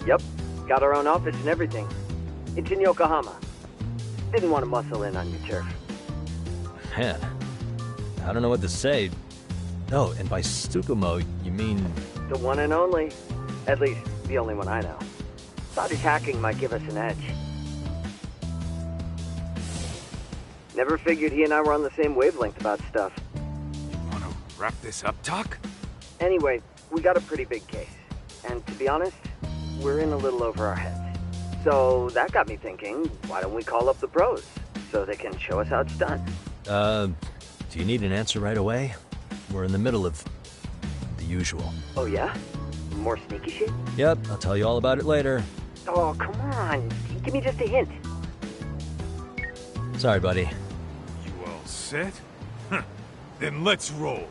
Yep, got our own office and everything. It's in Yokohama. Didn't want to muscle in on your turf. Man, I don't know what to say. Oh, and by Tsukumo, you mean... The one and only. At least, the only one I know. Thought his hacking might give us an edge. Never figured he and I were on the same wavelength about stuff. You wanna wrap this up, Doc? Anyway, we got a pretty big case. And to be honest, we're in a little over our heads. So that got me thinking, why don't we call up the pros? So they can show us how it's done. Do you need an answer right away? We're in the middle of the usual. Oh yeah? More sneaky shit? Yep, I'll tell you all about it later. Oh, come on. Give me just a hint. Sorry, buddy. You all set? Huh. Then let's roll.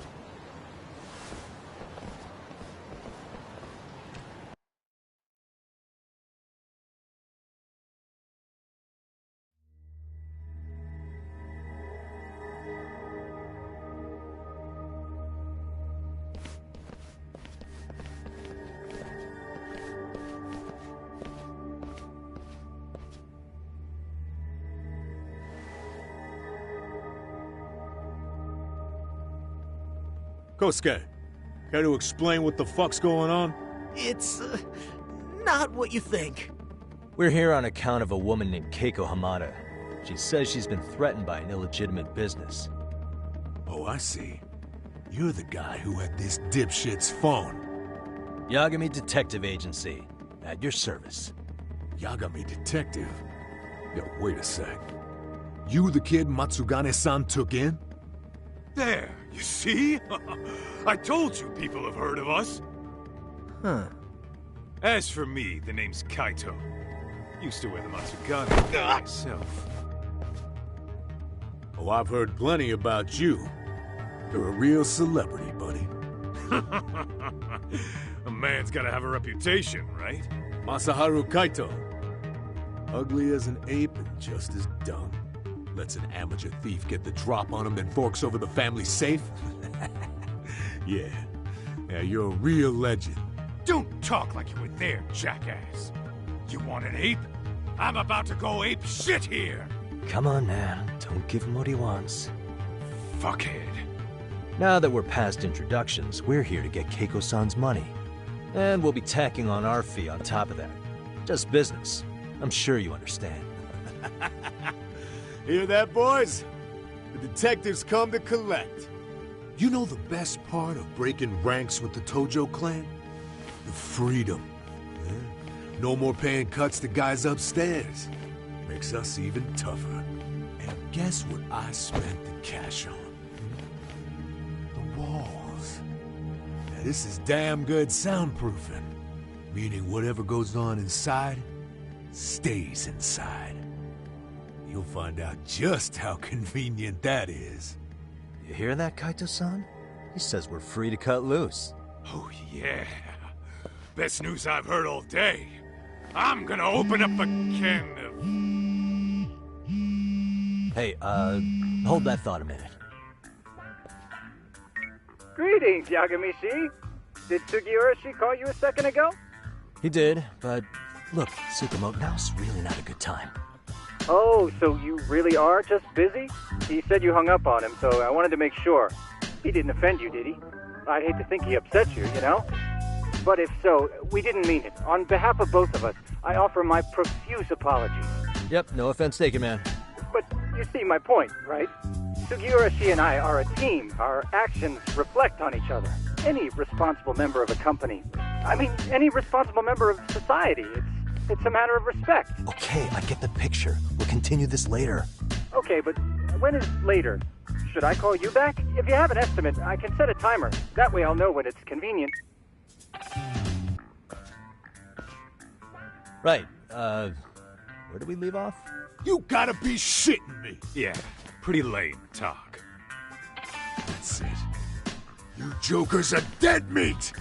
Kosuke, care to explain what the fuck's going on? It's, not what you think. We're here on account of a woman named Keiko Hamada. She says she's been threatened by an illegitimate business. Oh, I see. You're the guy who had this dipshit's phone. Yagami Detective Agency. At your service. Yagami Detective? Yo, wait a sec. You the kid Matsugane-san took in? There, you see? I told you people have heard of us. Huh. As for me, the name's Kaito. Used to wear the Matsugane myself. Oh, I've heard plenty about you. You're a real celebrity, buddy. A man's gotta have a reputation, right? Masaharu Kaito. Ugly as an ape and just as dumb. Lets an amateur thief get the drop on him, then forks over the family safe? Yeah, you're a real legend. Don't talk like you were there, jackass. You want an ape? I'm about to go ape shit here! Come on, man. Don't give him what he wants. Fuckhead. Now that we're past introductions, we're here to get Keiko-san's money. And we'll be tacking on our fee on top of that. Just business. I'm sure you understand. Hear that, boys? The detectives come to collect. You know the best part of breaking ranks with the Tojo clan? The freedom. No more paying cuts to guys upstairs. Makes us even tougher. And guess what I spent the cash on? The walls. Now this is damn good soundproofing. Meaning whatever goes on inside, stays inside. You'll find out just how convenient that is. You hear that, Kaito-san? He says we're free to cut loose. Oh, yeah. Best news I've heard all day. I'm gonna open up a can of... Hey, hold that thought a minute. Greetings, Yagami-shi. Did Sugiura-shi call you a second ago? He did, but look, Tsukumo, now's really not a good time. Oh, so you really are just busy? He said you hung up on him, so I wanted to make sure. He didn't offend you, did he? I'd hate to think he upset you, you know? But if so, we didn't mean it. On behalf of both of us, I offer my profuse apologies. Yep, no offense taken, man. But you see my point, right? Sugiura-shi and I are a team. Our actions reflect on each other. Any responsible member of a company, any responsible member of society, it's a matter of respect. Okay, I get the picture. We'll continue this later. Okay, but when is later? Should I call you back? If you have an estimate, I can set a timer. That way I'll know when it's convenient. Right, where did we leave off? You gotta be shitting me! Yeah, pretty late talk. That's it. You jokers are dead meat!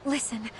Listen,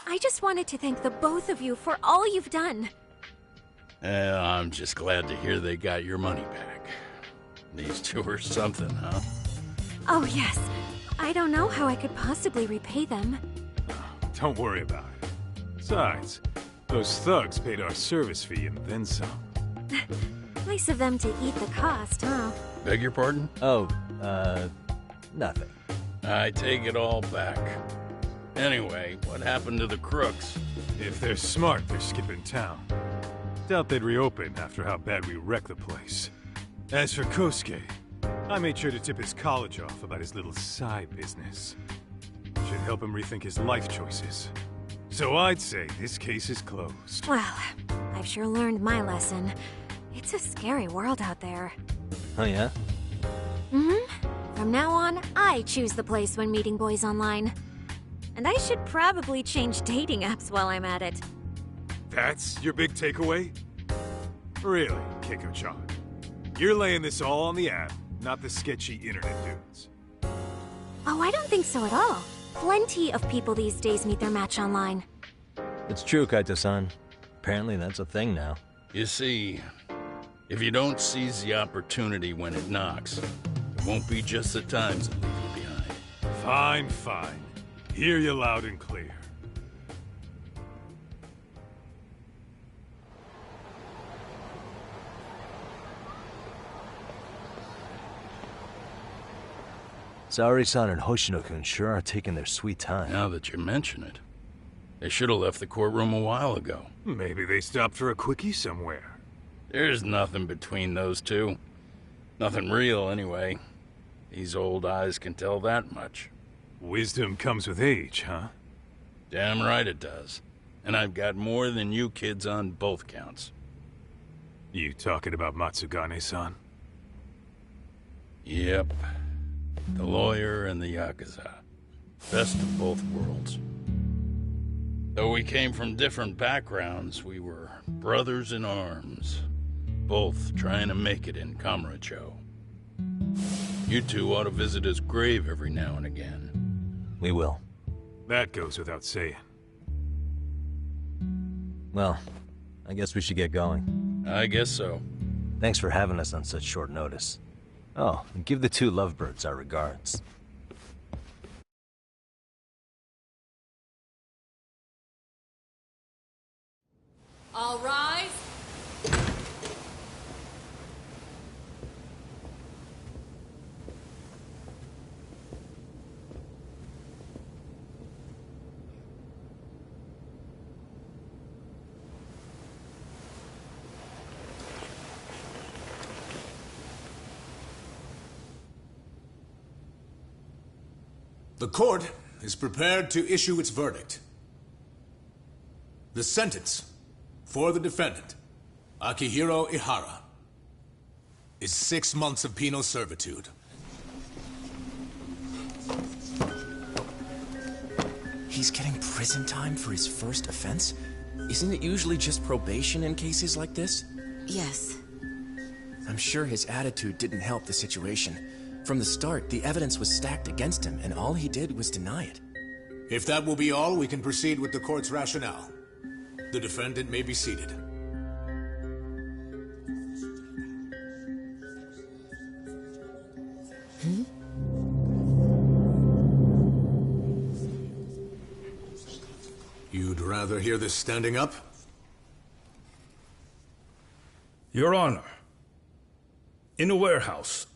I just wanted to thank the both of you for all you've done. I'm just glad to hear they got your money back. These two are something, huh? Oh, yes. I don't know how I could possibly repay them. Don't worry about it. Besides, those thugs paid our service fee and then some. Nice of them to eat the cost, huh? Beg your pardon? Oh, nothing. I take it all back. Anyway, what happened to the crooks? If they're smart, they're skipping town. Doubt they'd reopen after how bad we wrecked the place. As for Kosuke, I made sure to tip his college off about his little side business. Should help him rethink his life choices. So I'd say this case is closed. Well, I've sure learned my lesson. It's a scary world out there. Oh, yeah? Mm-hmm. From now on, I choose the place when meeting boys online. And I should probably change dating apps while I'm at it. That's your big takeaway? Really, Keiko-chan? You're laying this all on the app, not the sketchy internet dudes. Oh, I don't think so at all. Plenty of people these days meet their match online. It's true, Kaito-san. Apparently that's a thing now. You see, if you don't seize the opportunity when it knocks, it won't be just the times that leave you behind. Fine, fine. Hear you loud and clear. Saori-san and Hoshino-kun sure are taking their sweet time. Now that you mention it, they should have left the courtroom a while ago. Maybe they stopped for a quickie somewhere. There's nothing between those two. Nothing real, anyway. These old eyes can tell that much. Wisdom comes with age, huh? Damn right it does. And I've got more than you kids on both counts. You talking about Matsugane-san? Yep. The lawyer and the Yakuza. Best of both worlds. Though we came from different backgrounds, we were brothers in arms. Both trying to make it in Kamurocho. You two ought to visit his grave every now and again. We will. That goes without saying. Well, I guess we should get going. I guess so. Thanks for having us on such short notice. Oh, and give the two lovebirds our regards. All rise. The court is prepared to issue its verdict. The sentence for the defendant, Akihiro Ihara, is 6 months of penal servitude. He's getting prison time for his first offense? Isn't it usually just probation in cases like this? Yes. I'm sure his attitude didn't help the situation. From the start, the evidence was stacked against him, and all he did was deny it. If that will be all, we can proceed with the court's rationale. The defendant may be seated. You'd rather hear this standing up? Your Honor, in a warehouse,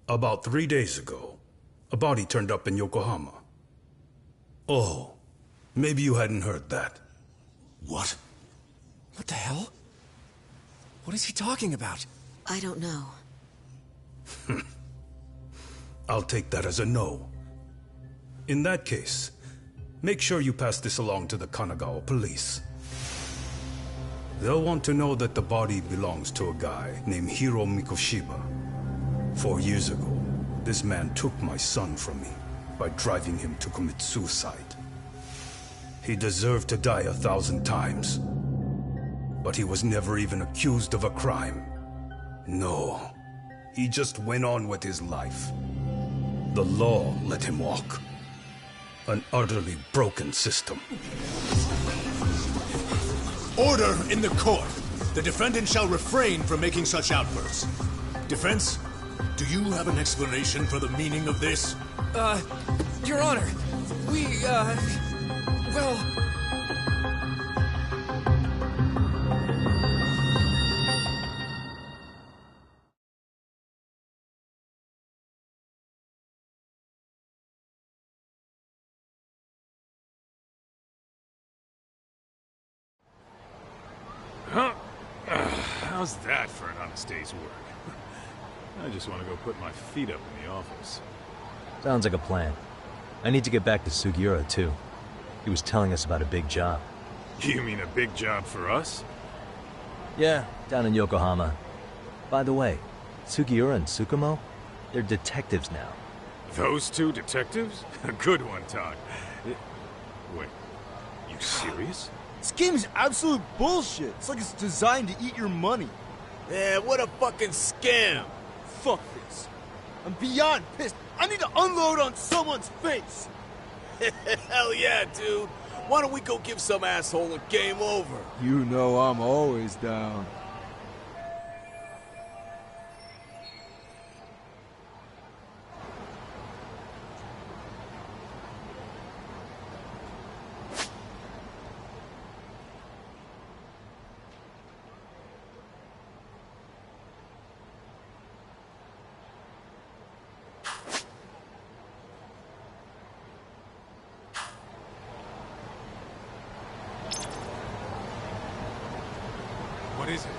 about 3 days ago, a body turned up in Yokohama. Oh, maybe you hadn't heard that. What? What the hell? What is he talking about? I don't know. I'll take that as a no. In that case, make sure you pass this along to the Kanagawa police. They'll want to know that the body belongs to a guy named Hiro Mikoshiba. 4 years ago, this man took my son from me by driving him to commit suicide. He deserved to die 1,000 times, but he was never even accused of a crime. No, he just went on with his life. The law let him walk. An utterly broken system. Order in the court. The defendant shall refrain from making such outbursts. Defense, do you have an explanation for the meaning of this? Your Honor, well... Huh? How's that for an honest day's work? I just want to go put my feet up in the office. Sounds like a plan. I need to get back to Sugiura, too. He was telling us about a big job. You mean a big job for us? Yeah, down in Yokohama. By the way, Sugiura and Tsukumo, they're detectives now. Those two detectives? A good one, Todd. Wait, you serious? This game is absolute bullshit. It's like it's designed to eat your money. Yeah, what a fucking scam. Fuck this. I'm beyond pissed. I need to unload on someone's face. Hell yeah, dude. Why don't we go give some asshole a game over? You know I'm always down. What is it?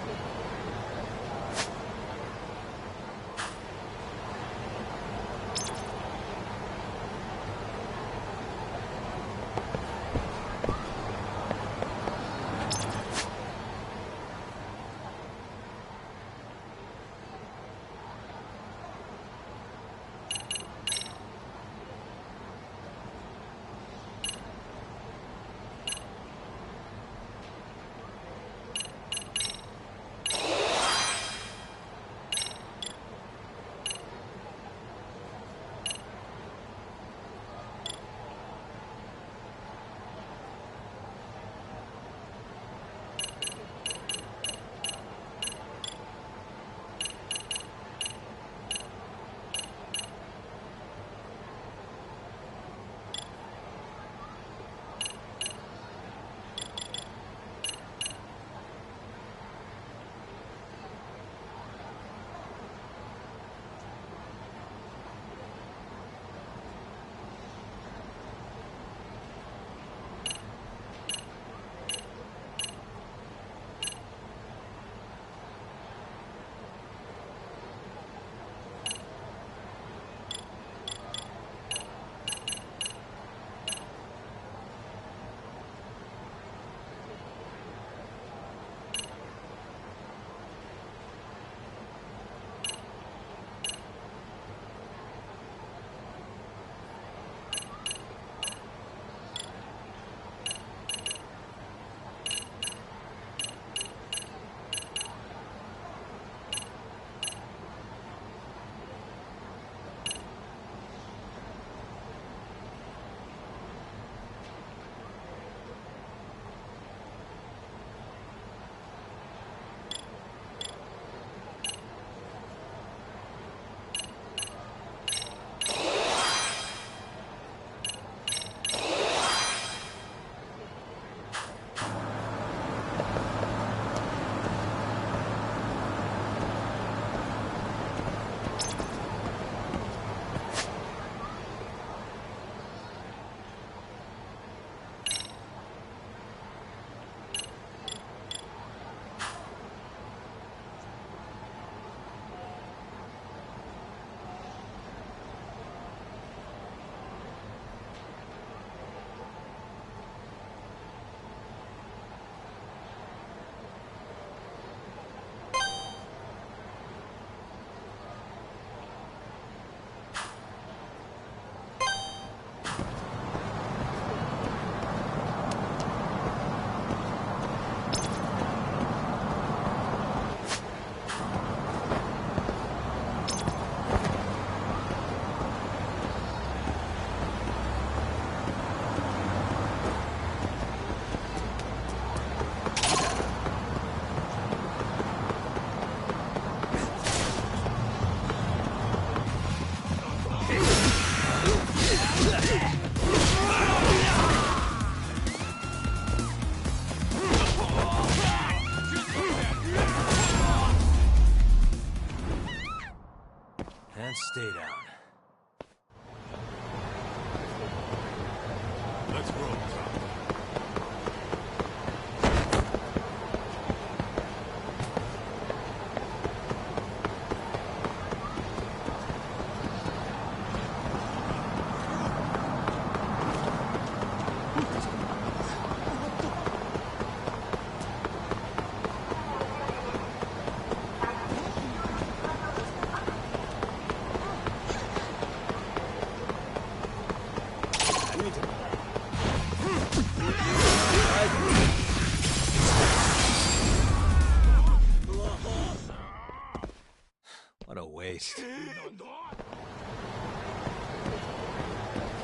What a waste.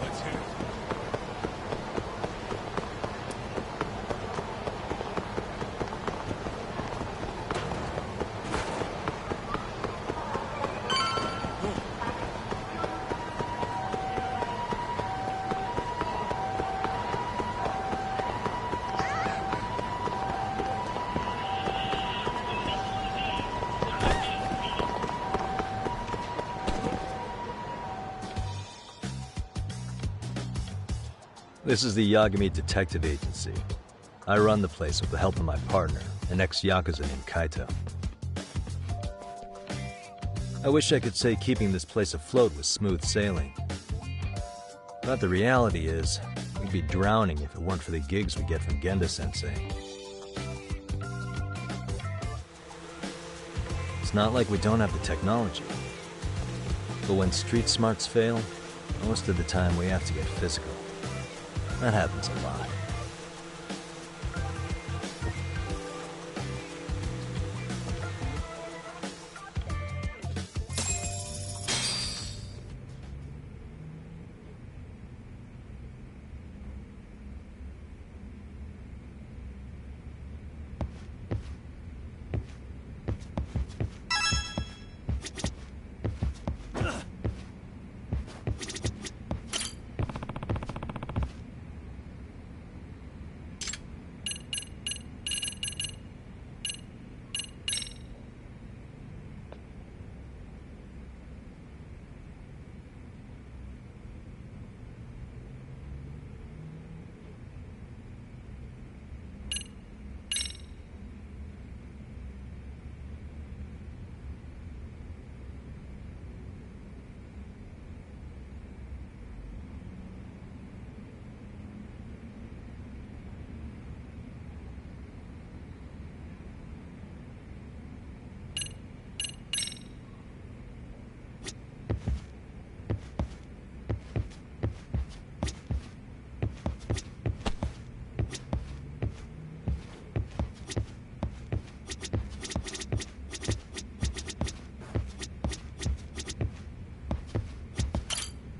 Let's hit it. This is the Yagami Detective Agency. I run the place with the help of my partner, an ex-Yakuza named Kaito. I wish I could say keeping this place afloat was smooth sailing. But the reality is, we'd be drowning if it weren't for the gigs we get from Genda-sensei. It's not like we don't have the technology. But when street smarts fail, most of the time we have to get physical. That happens a lot.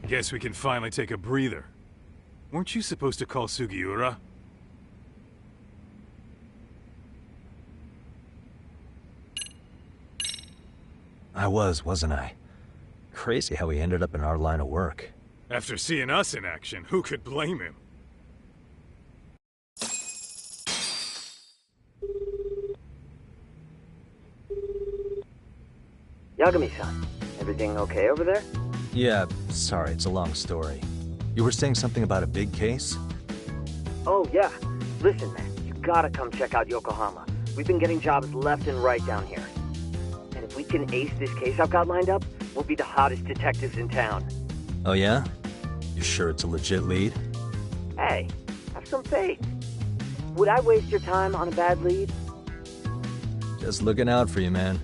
Guess we can finally take a breather. Weren't you supposed to call Sugiura? I wasn't I? Crazy how he ended up in our line of work. After seeing us in action, who could blame him? Yagami-san, everything okay over there? Yeah, sorry, it's a long story. You were saying something about a big case? Oh, yeah. Listen, man, you gotta come check out Yokohama. We've been getting jobs left and right down here. And if we can ace this case I've got lined up, we'll be the hottest detectives in town. Oh yeah? You sure it's a legit lead? Hey, have some faith. Would I waste your time on a bad lead? Just looking out for you, man.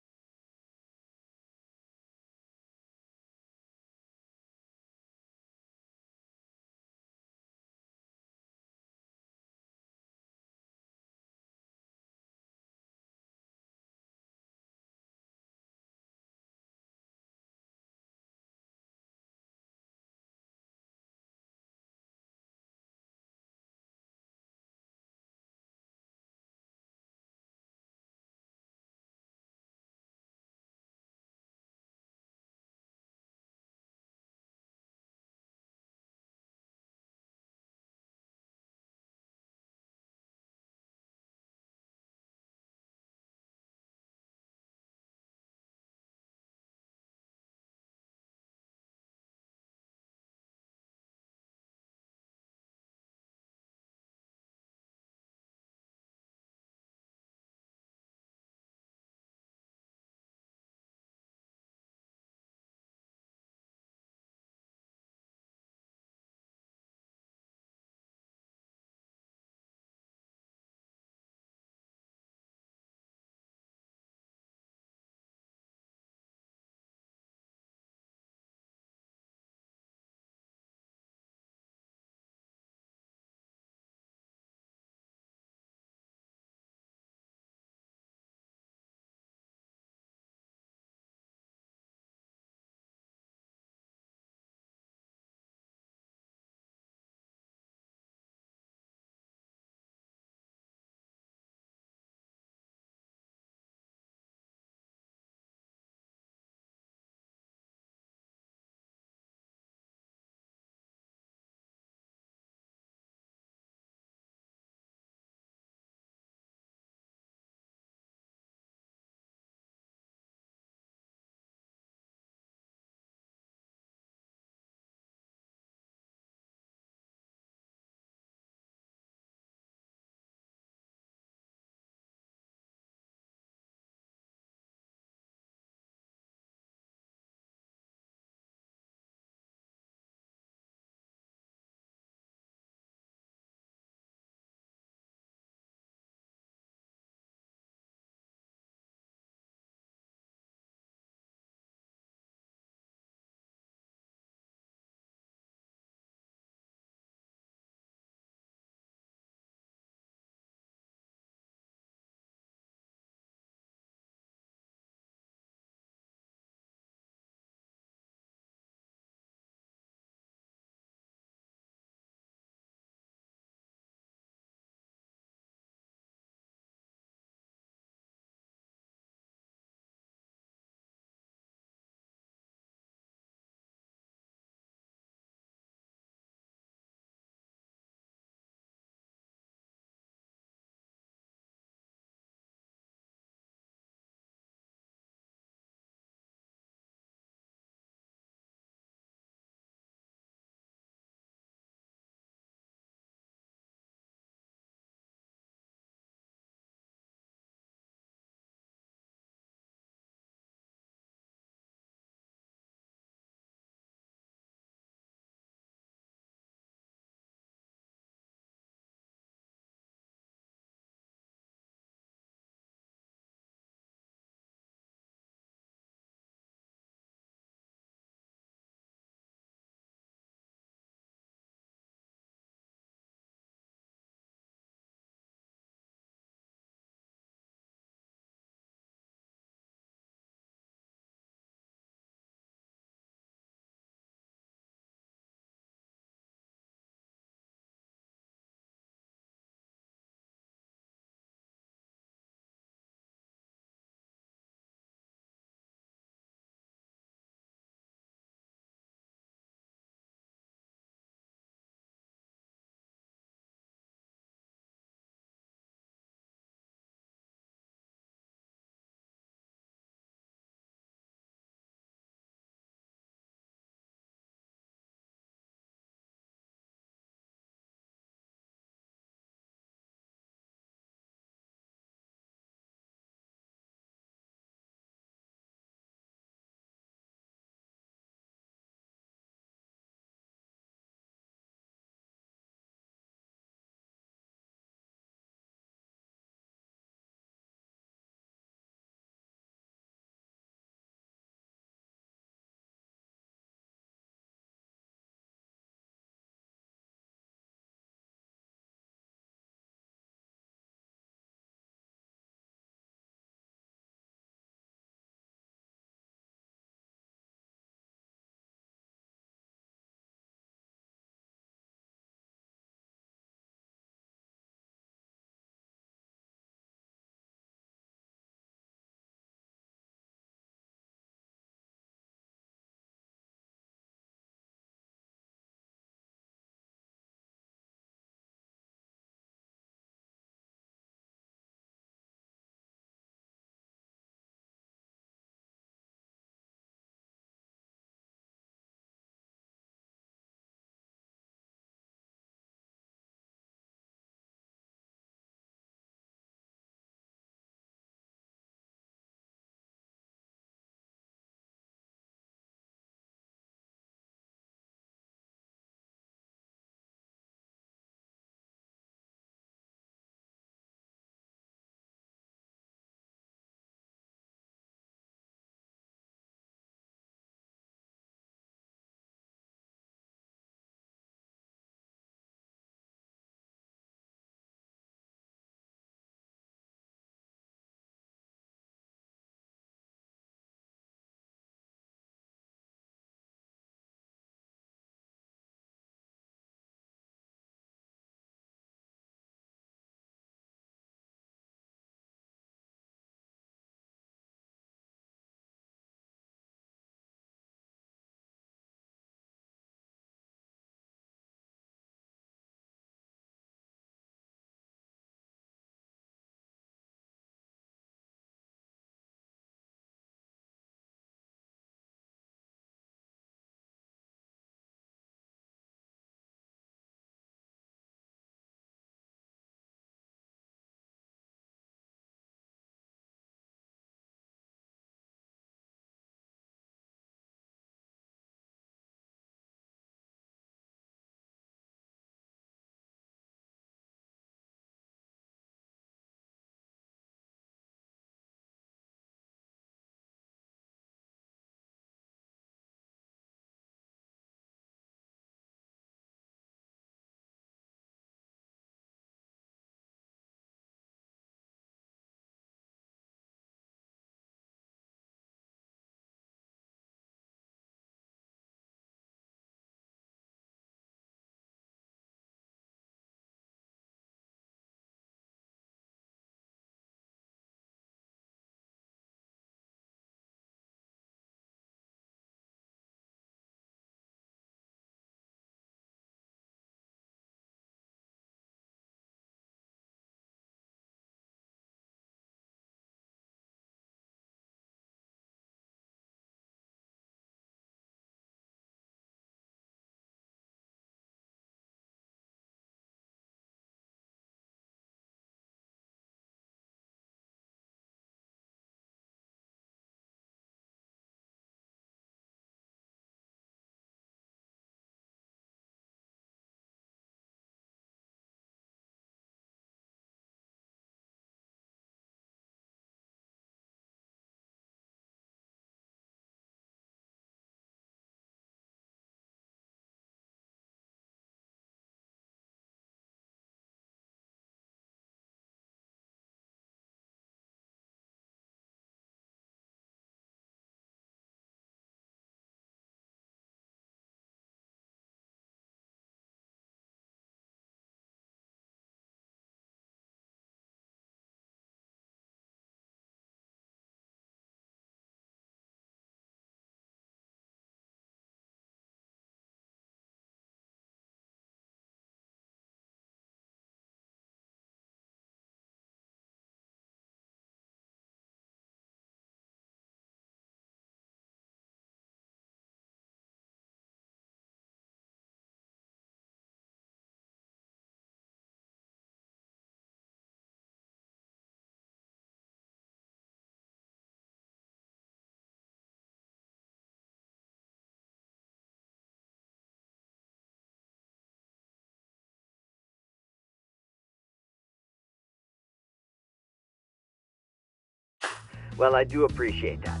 Well, I do appreciate that.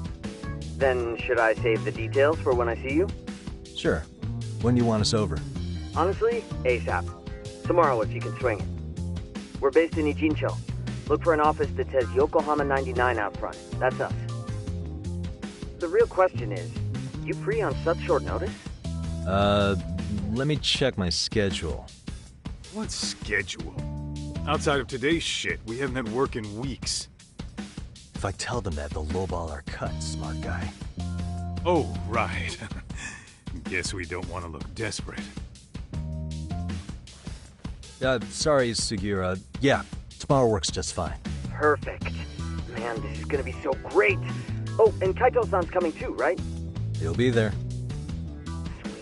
Then, should I save the details for when I see you? Sure. When do you want us over? Honestly, ASAP. Tomorrow if you can swing it. We're based in Ijincho. Look for an office that says Yokohama 99 out front. That's us. The real question is, you free on such short notice? Let me check my schedule. What schedule? Outside of today's shit, we haven't had work in weeks. If I tell them that, they'll lowball our cut, smart guy. Oh, right. Guess we don't want to look desperate. Sorry, Sugiura. Yeah, tomorrow works just fine. Perfect. Man, this is gonna be so great. Oh, and Kaito-san's coming too, right? He'll be there.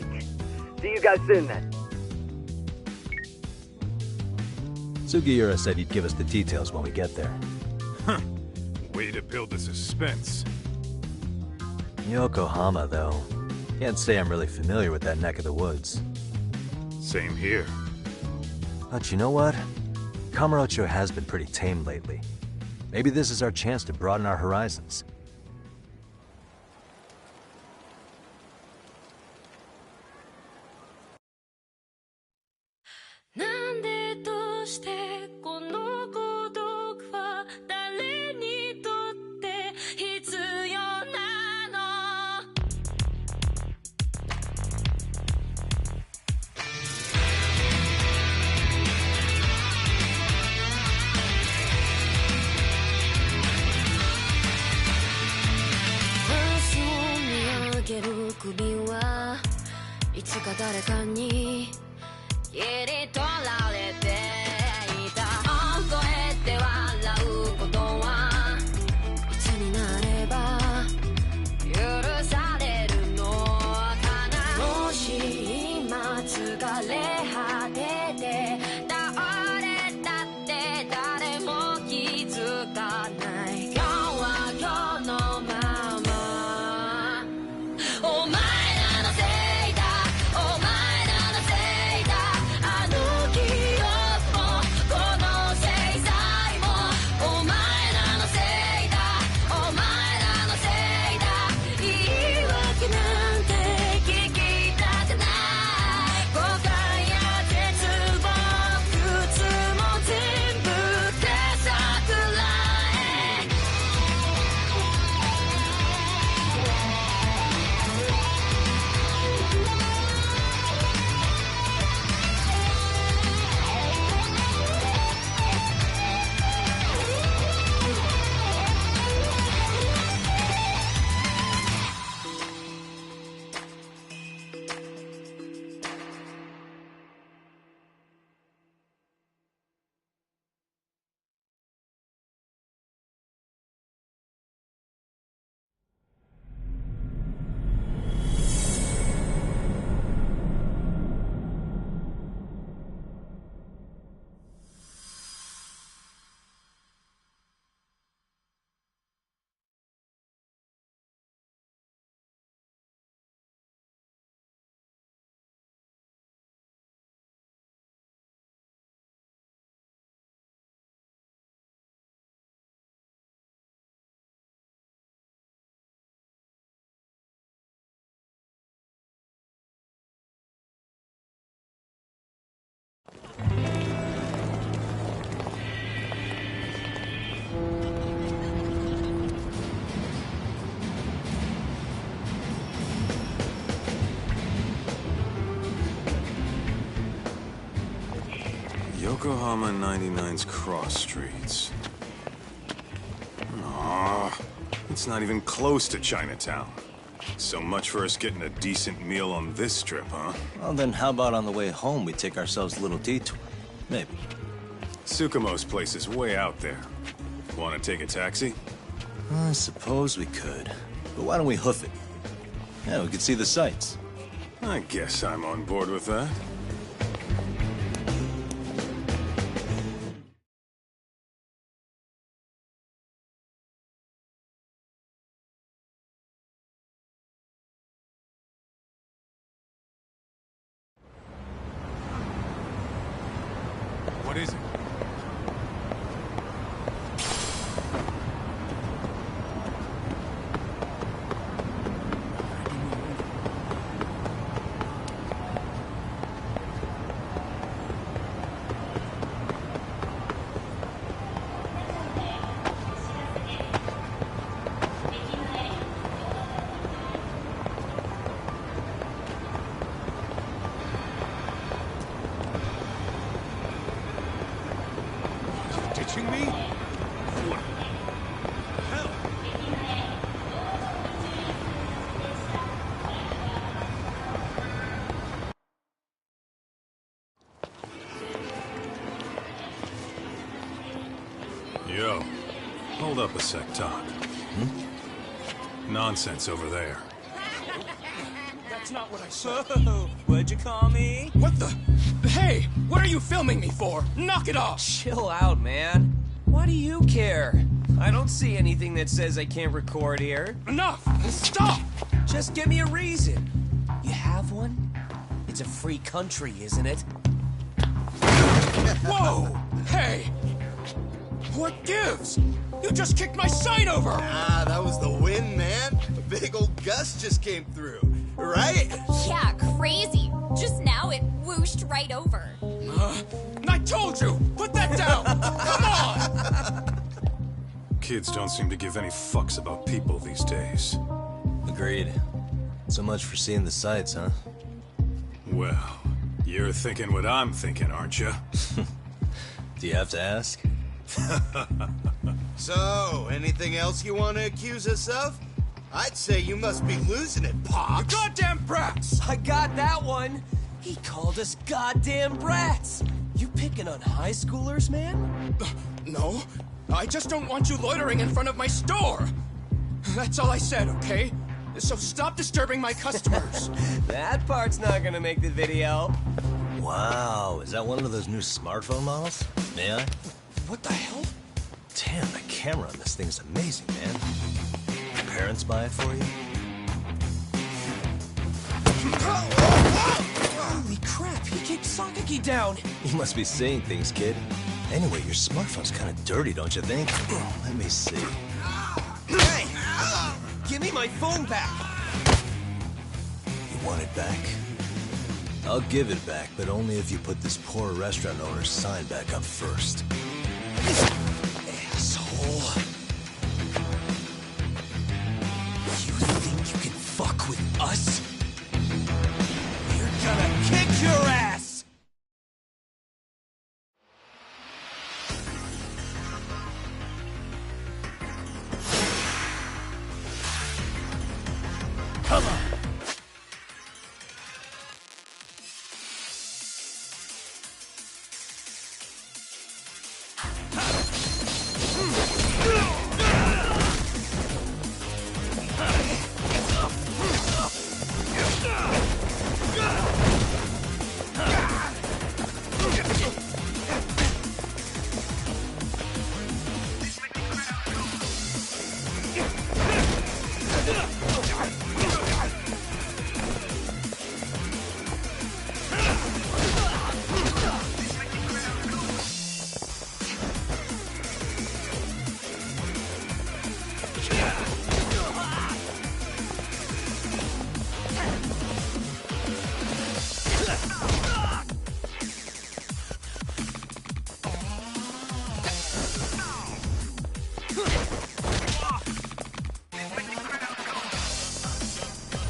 Sweet. See you guys soon then. Sugiura said he'd give us the details when we get there. Huh. Way to build the suspense. Yokohama, though. Can't say I'm really familiar with that neck of the woods. Same here. But you know what? Kamurocho has been pretty tame lately. Maybe this is our chance to broaden our horizons. Yokohama 99's cross streets. Aw, it's not even close to Chinatown. So much for us getting a decent meal on this strip, huh? Well, then how about on the way home we take ourselves a little detour? Maybe. Tsukumo's place is way out there. Want to take a taxi? I suppose we could. But why don't we hoof it? Yeah, we could see the sights. I guess I'm on board with that. What is it? watching me? What? Hell. Yo, hold up a sec, Todd. Nonsense over there. That's not what I said. What'd you call me? What the? Hey, what are you filming me for? Knock it off! Chill out, man. Why do you care? I don't see anything that says I can't record here. Enough! Stop! Just give me a reason. You have one? It's a free country, isn't it? Whoa! Hey! What gives? You just kicked my sign over! Ah, that was the wind, man. A big old gust just came through. Right? Yeah, crazy. Just now it whooshed right over. I told you! Put that down! Come on! Kids don't seem to give any fucks about people these days. Agreed. So much for seeing the sights, huh? Well, you're thinking what I'm thinking, aren't you? Do you have to ask? So, anything else you want to accuse us of? I'd say you must be losing it, Pops. You goddamn brats! I got that one! He called us goddamn brats! You picking on high schoolers, man? No, I just don't want you loitering in front of my store! That's all I said, okay? So stop disturbing my customers! That part's not gonna make the video. Wow, is that one of those new smartphone models? May I? What the hell? Damn, the camera on this thing is amazing, man. Your parents buy it for you? Holy crap, he kicked Sakaki down! You must be seeing things, kid. Anyway, your smartphone's kind of dirty, don't you think? Let me see. Hey! Give me my phone back! You want it back? I'll give it back, but only if you put this poor restaurant owner's sign back up first. Asshole. You think you can fuck with us? We're gonna kick your ass! Come on!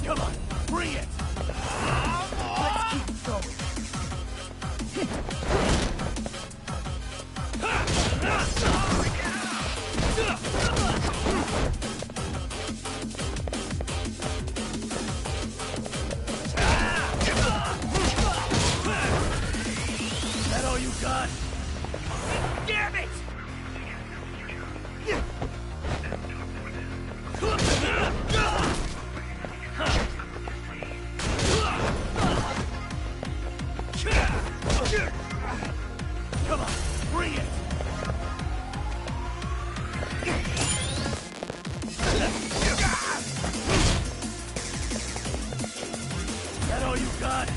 Come on, bring it! Let's keep going. Is that all you got? Damn it! Come on, bring it! Is that all you got?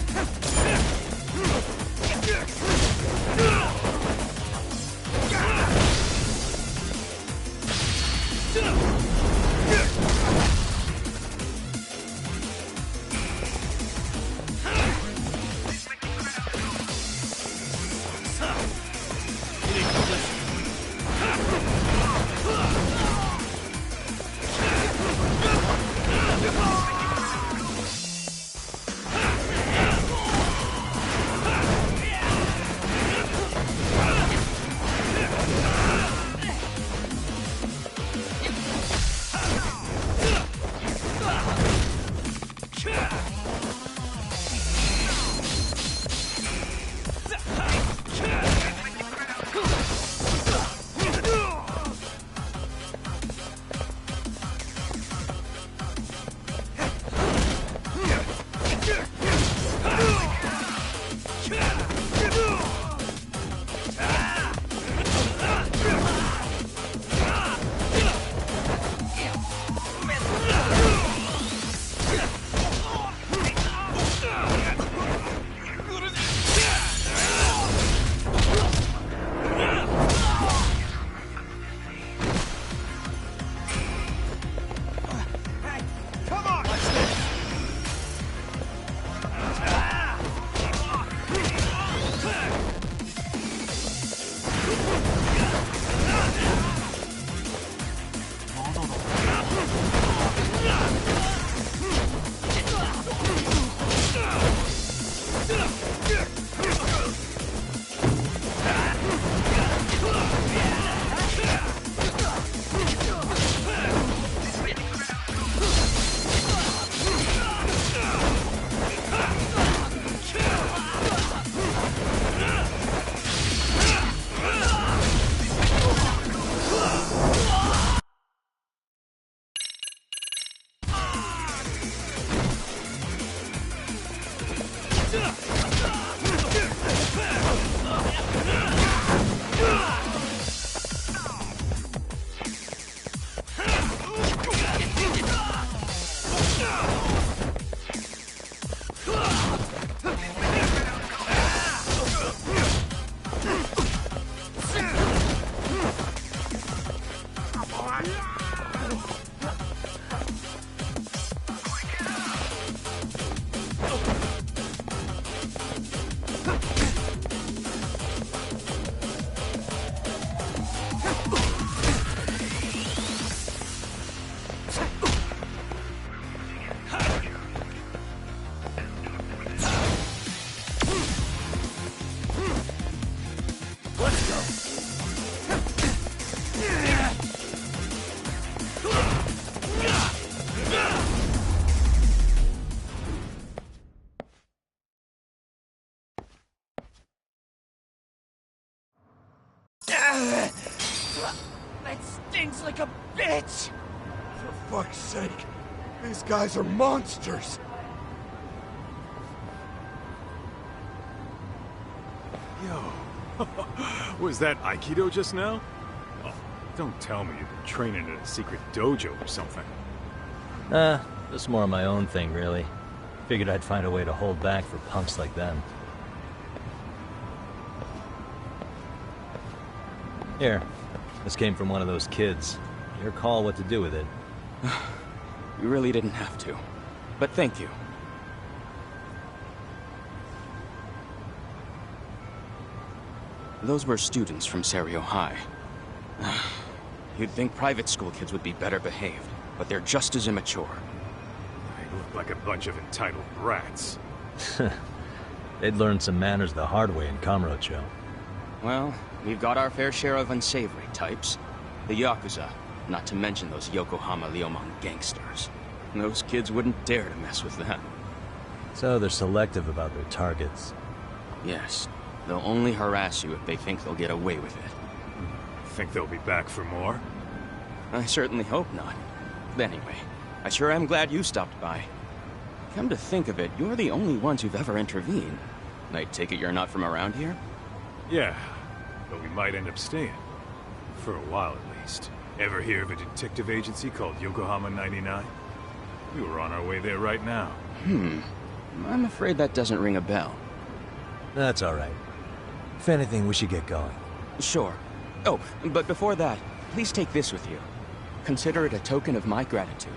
That stings like a bitch! For fuck's sake, these guys are monsters! Yo, was that Aikido just now? Oh, don't tell me you've been training in a secret dojo or something. Just more of my own thing, really. Figured I'd find a way to hold back for punks like them. Here, this came from one of those kids. Your call what to do with it. You really didn't have to. But thank you. Those were students from Serio High. You'd think private school kids would be better behaved, but they're just as immature. They look like a bunch of entitled brats. They'd learned some manners the hard way in Kamurocho. Well, we've got our fair share of unsavory types. The Yakuza, not to mention those Yokohama Liumang gangsters. Those kids wouldn't dare to mess with them. So they're selective about their targets. Yes. They'll only harass you if they think they'll get away with it. Think they'll be back for more? I certainly hope not. But anyway, I sure am glad you stopped by. Come to think of it, you're the only ones who've ever intervened. I take it you're not from around here? Yeah, but we might end up staying. For a while, at least. Ever hear of a detective agency called Yokohama 99? We were on our way there right now. I'm afraid that doesn't ring a bell. That's all right. If anything, we should get going. Sure. Oh, but before that, please take this with you. Consider it a token of my gratitude.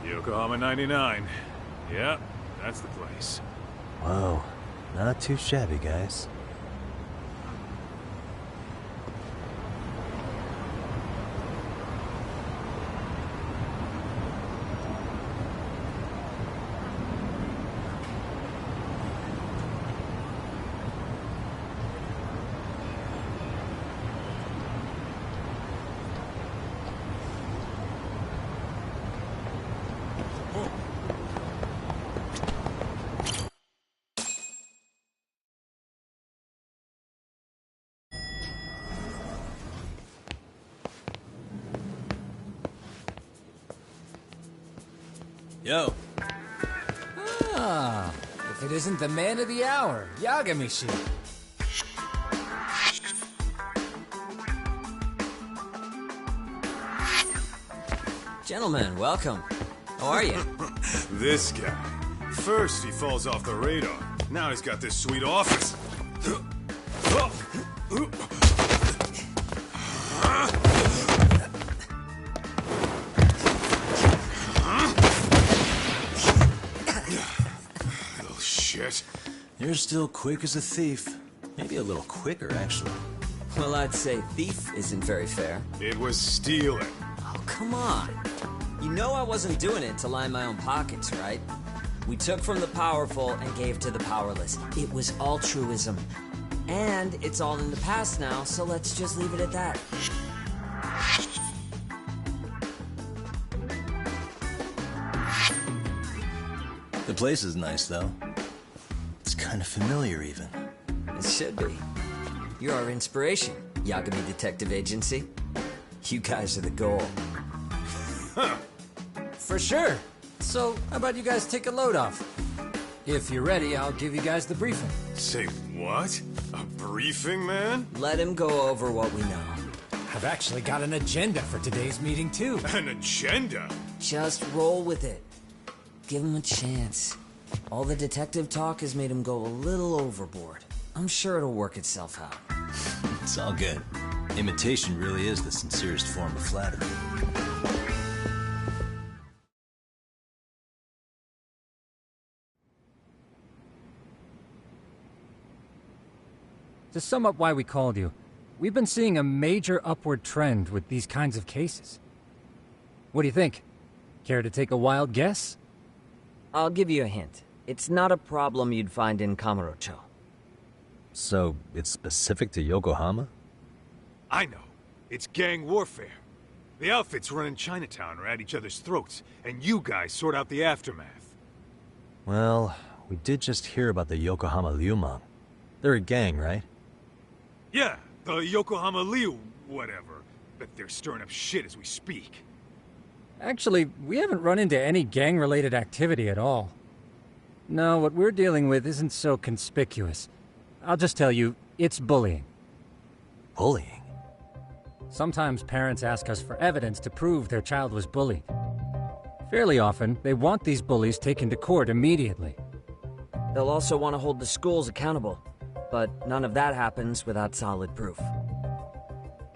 Yokohama 99. Yep, that's the place. Whoa, not too shabby, guys. Yo. Ah, if it isn't the man of the hour, Yagamishi. Gentlemen, welcome. How are you? This guy. First he falls off the radar. Now he's got this sweet office. Little shit. You're still quick as a thief. Maybe a little quicker, actually. Well, I'd say thief isn't very fair. It was stealing. Oh, come on. You know I wasn't doing it to line my own pockets, right? We took from the powerful and gave to the powerless. It was altruism. And it's all in the past now, so let's just leave it at that. The place is nice, though. It's kind of familiar, even. It should be. You're our inspiration, Yagami Detective Agency. You guys are the goal. For sure. So, how about you guys take a load off? If you're ready, I'll give you guys the briefing. Say what? A briefing, man? Let him go over what we know. I've actually got an agenda for today's meeting, too. An agenda? Just roll with it. Give him a chance. All the detective talk has made him go a little overboard. I'm sure it'll work itself out. It's all good. Imitation really is the sincerest form of flattery. To sum up why we called you, we've been seeing a major upward trend with these kinds of cases. What do you think? Care to take a wild guess? I'll give you a hint. It's not a problem you'd find in Kamurocho. So, it's specific to Yokohama? I know. It's gang warfare. The outfits running Chinatown are at each other's throats, and you guys sort out the aftermath. Well, we did just hear about the Yokohama Liumang. They're a gang, right? Yeah, the Yokohama Liu, whatever. But they're stirring up shit as we speak. Actually, we haven't run into any gang-related activity at all. No, what we're dealing with isn't so conspicuous. I'll just tell you, it's bullying. Bullying? Sometimes parents ask us for evidence to prove their child was bullied. Fairly often, they want these bullies taken to court immediately. They'll also want to hold the schools accountable, but none of that happens without solid proof.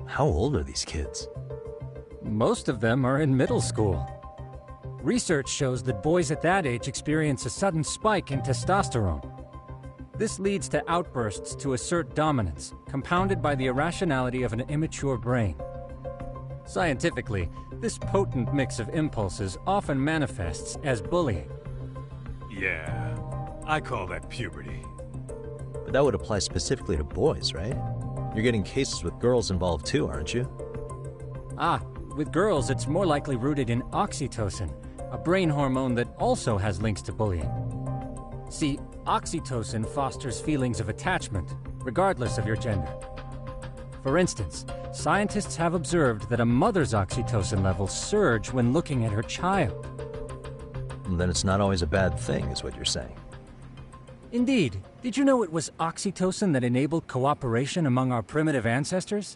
How old are these kids? Most of them are in middle school. Research shows that boys at that age experience a sudden spike in testosterone. This leads to outbursts to assert dominance, compounded by the irrationality of an immature brain. Scientifically, this potent mix of impulses often manifests as bullying. Yeah, I call that puberty. But that would apply specifically to boys, right? You're getting cases with girls involved too, aren't you? Ah, with girls it's more likely rooted in oxytocin, a brain hormone that also has links to bullying. See, oxytocin fosters feelings of attachment, regardless of your gender. For instance, scientists have observed that a mother's oxytocin levels surge when looking at her child. Then it's not always a bad thing, is what you're saying. Indeed. Did you know it was oxytocin that enabled cooperation among our primitive ancestors?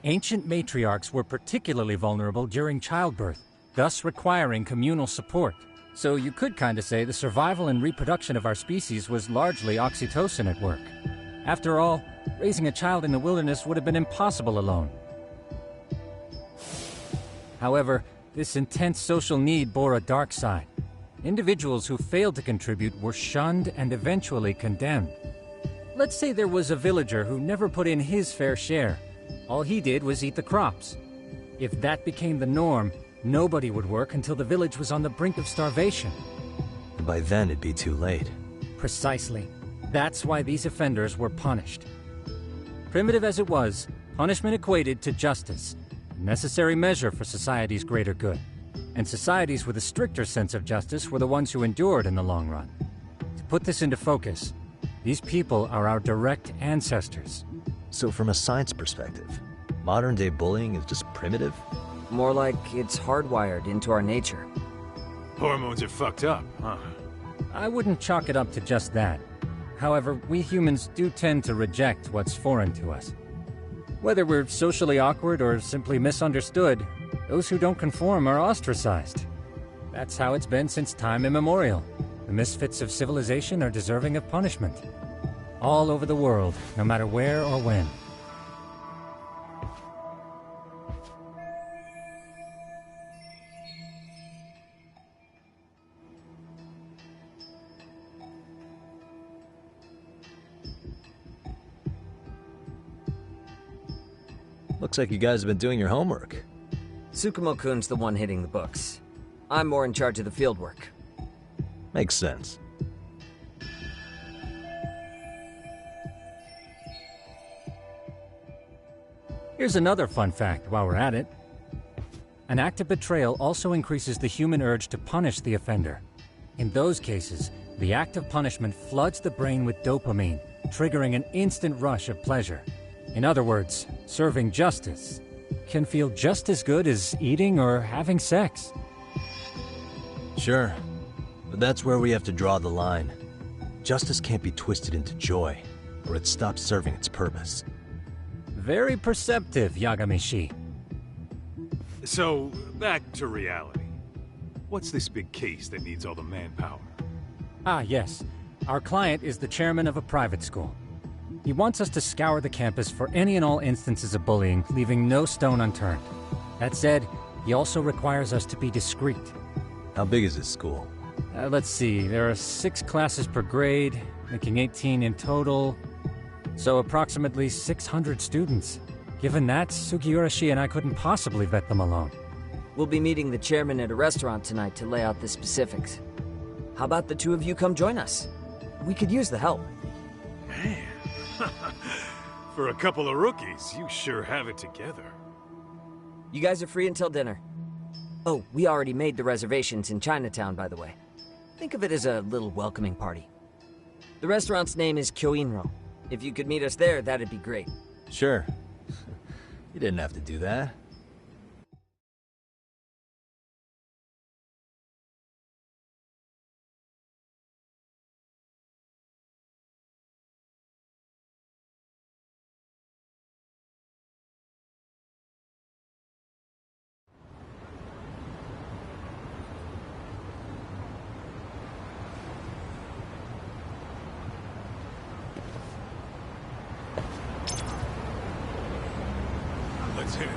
Ancient matriarchs were particularly vulnerable during childbirth, thus requiring communal support. So you could kinda say the survival and reproduction of our species was largely oxytocin at work. After all, raising a child in the wilderness would have been impossible alone. However, this intense social need bore a dark side. Individuals who failed to contribute were shunned and eventually condemned. Let's say there was a villager who never put in his fair share. All he did was eat the crops. If that became the norm, nobody would work until the village was on the brink of starvation. And by then it'd be too late. Precisely. That's why these offenders were punished. Primitive as it was, punishment equated to justice, a necessary measure for society's greater good. And societies with a stricter sense of justice were the ones who endured in the long run. To put this into focus, these people are our direct ancestors. So from a science perspective, modern-day bullying is just primitive? More like it's hardwired into our nature. Hormones are fucked up, huh? I wouldn't chalk it up to just that. However, we humans do tend to reject what's foreign to us. Whether we're socially awkward or simply misunderstood, those who don't conform are ostracized. That's how it's been since time immemorial. The misfits of civilization are deserving of punishment. All over the world, no matter where or when. Looks like you guys have been doing your homework. Tsukumo-kun's the one hitting the books. I'm more in charge of the fieldwork. Makes sense. Here's another fun fact while we're at it. An act of betrayal also increases the human urge to punish the offender. In those cases, the act of punishment floods the brain with dopamine, triggering an instant rush of pleasure. In other words, serving justice can feel just as good as eating or having sex. Sure, but that's where we have to draw the line. Justice can't be twisted into joy, or it stops serving its purpose. Very perceptive, Yagamishi. So, back to reality. What's this big case that needs all the manpower? Ah, yes. Our client is the chairman of a private school. He wants us to scour the campus for any and all instances of bullying, leaving no stone unturned. That said, he also requires us to be discreet. How big is this school? Let's see, there are 6 classes per grade, making 18 in total. So approximately 600 students. Given that, Sugiurashi and I couldn't possibly vet them alone. We'll be meeting the chairman at a restaurant tonight to lay out the specifics. How about the two of you come join us? We could use the help. Man, for a couple of rookies, you sure have it together. You guys are free until dinner. Oh, we already made the reservations in Chinatown, by the way. Think of it as a little welcoming party. The restaurant's name is Kyoinro. If you could meet us there, that'd be great. Sure. You didn't have to do that. Let's hit it.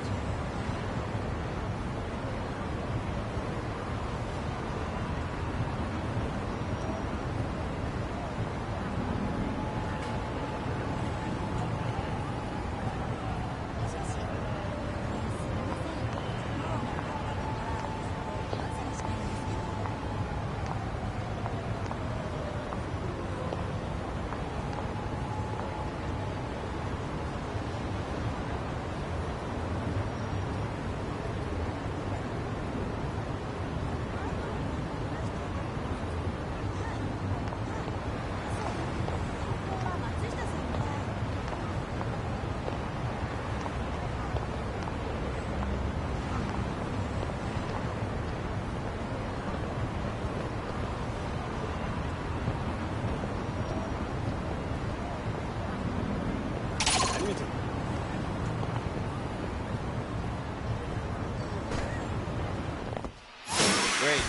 Great.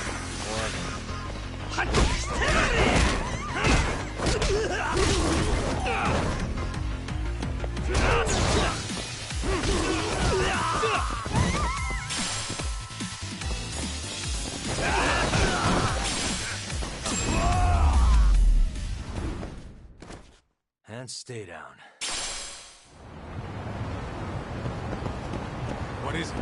And stay down. What is it?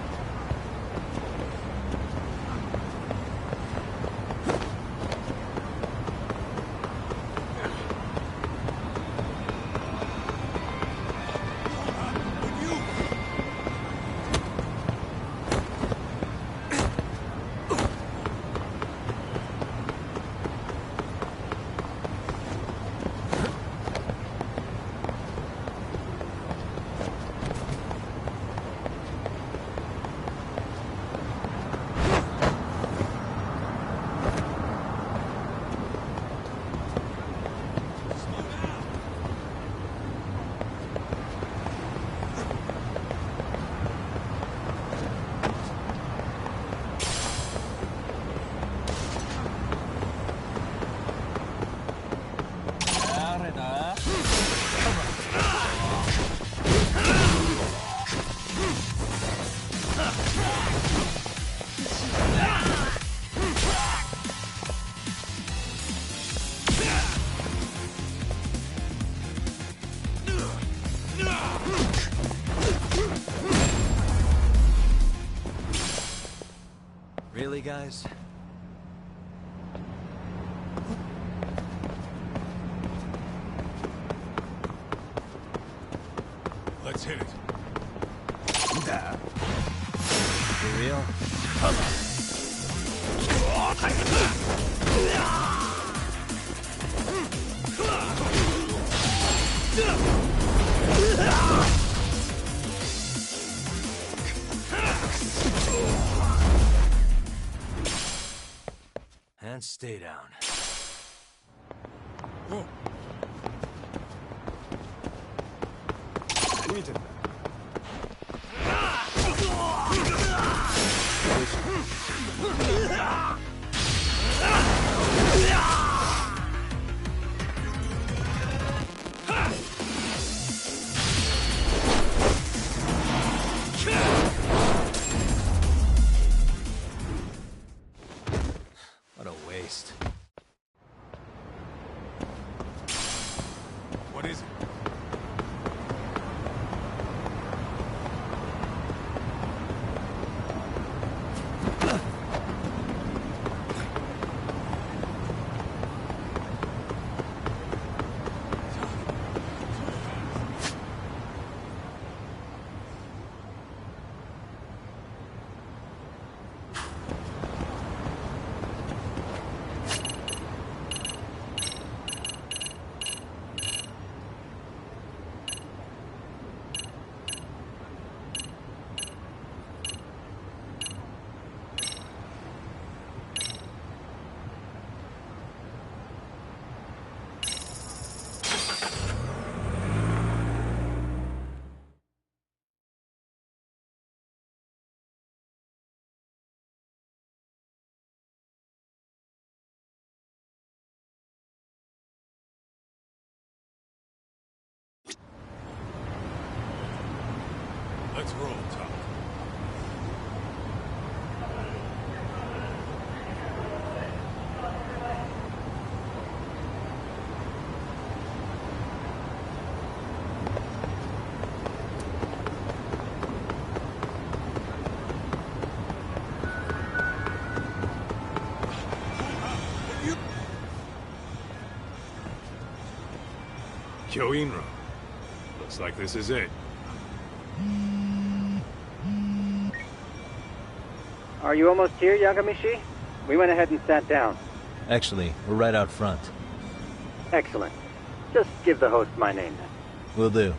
Really, guys? Let's hit it. that. For real? And stay down. Whoa. What a waste. What is it? Let's roll, Tom. Kyoinro. Looks like this is it. Are you almost here, Yagamishi? We went ahead and sat down. Actually, we're right out front. Excellent. Just give the host my name then. Will do.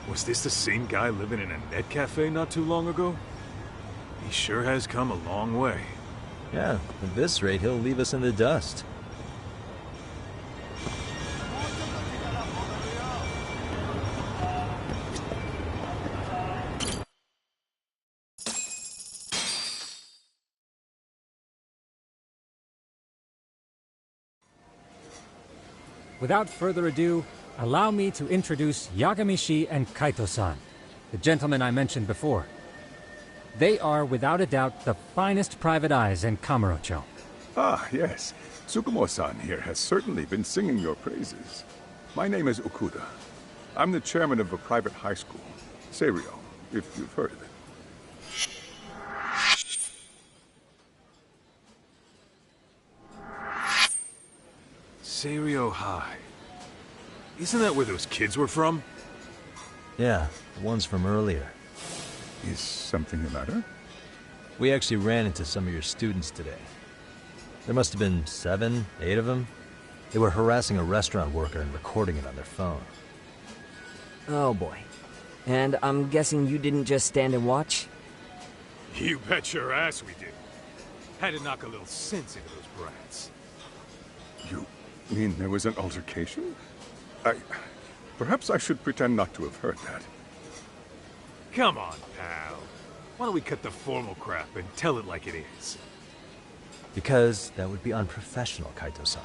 Was this the same guy living in a net cafe not too long ago? He sure has come a long way. Yeah, at this rate, he'll leave us in the dust. Without further ado, allow me to introduce Yagamishi and Kaito-san, the gentlemen I mentioned before. They are, without a doubt, the finest private eyes in Kamurocho. Ah, yes. Tsukumo-san here has certainly been singing your praises. My name is Okuda. I'm the chairman of a private high school, Seiryo, if you've heard of it. Seiryo High. Isn't that where those kids were from? Yeah, the ones from earlier. Is something the matter? We actually ran into some of your students today. There must have been 7, 8 of them. They were harassing a restaurant worker and recording it on their phone. Oh boy. And I'm guessing you didn't just stand and watch? You bet your ass we did. Had to knock a little sense into those brats. You mean there was an altercation? Perhaps I should pretend not to have heard that. Come on, pal. Why don't we cut the formal crap and tell it like it is? Because that would be unprofessional, Kaito-san.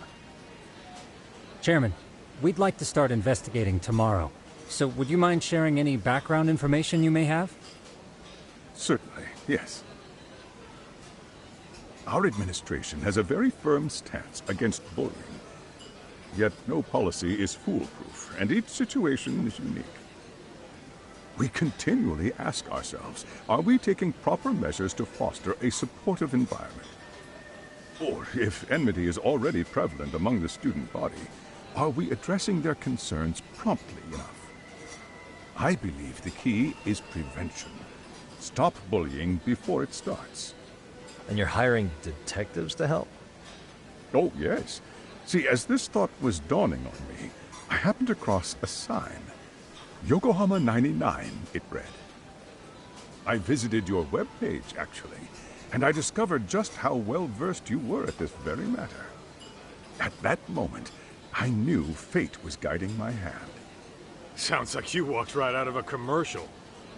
Chairman, we'd like to start investigating tomorrow. So would you mind sharing any background information you may have? Certainly, yes. Our administration has a very firm stance against bullying. Yet no policy is foolproof, and each situation is unique. We continually ask ourselves, are we taking proper measures to foster a supportive environment? Or, if enmity is already prevalent among the student body, are we addressing their concerns promptly enough? I believe the key is prevention. Stop bullying before it starts. And you're hiring detectives to help? Oh, yes. See, as this thought was dawning on me, I happened across a sign. Yokohama 99, it read. I visited your webpage, actually, and I discovered just how well-versed you were at this very matter. At that moment, I knew fate was guiding my hand. Sounds like you walked right out of a commercial.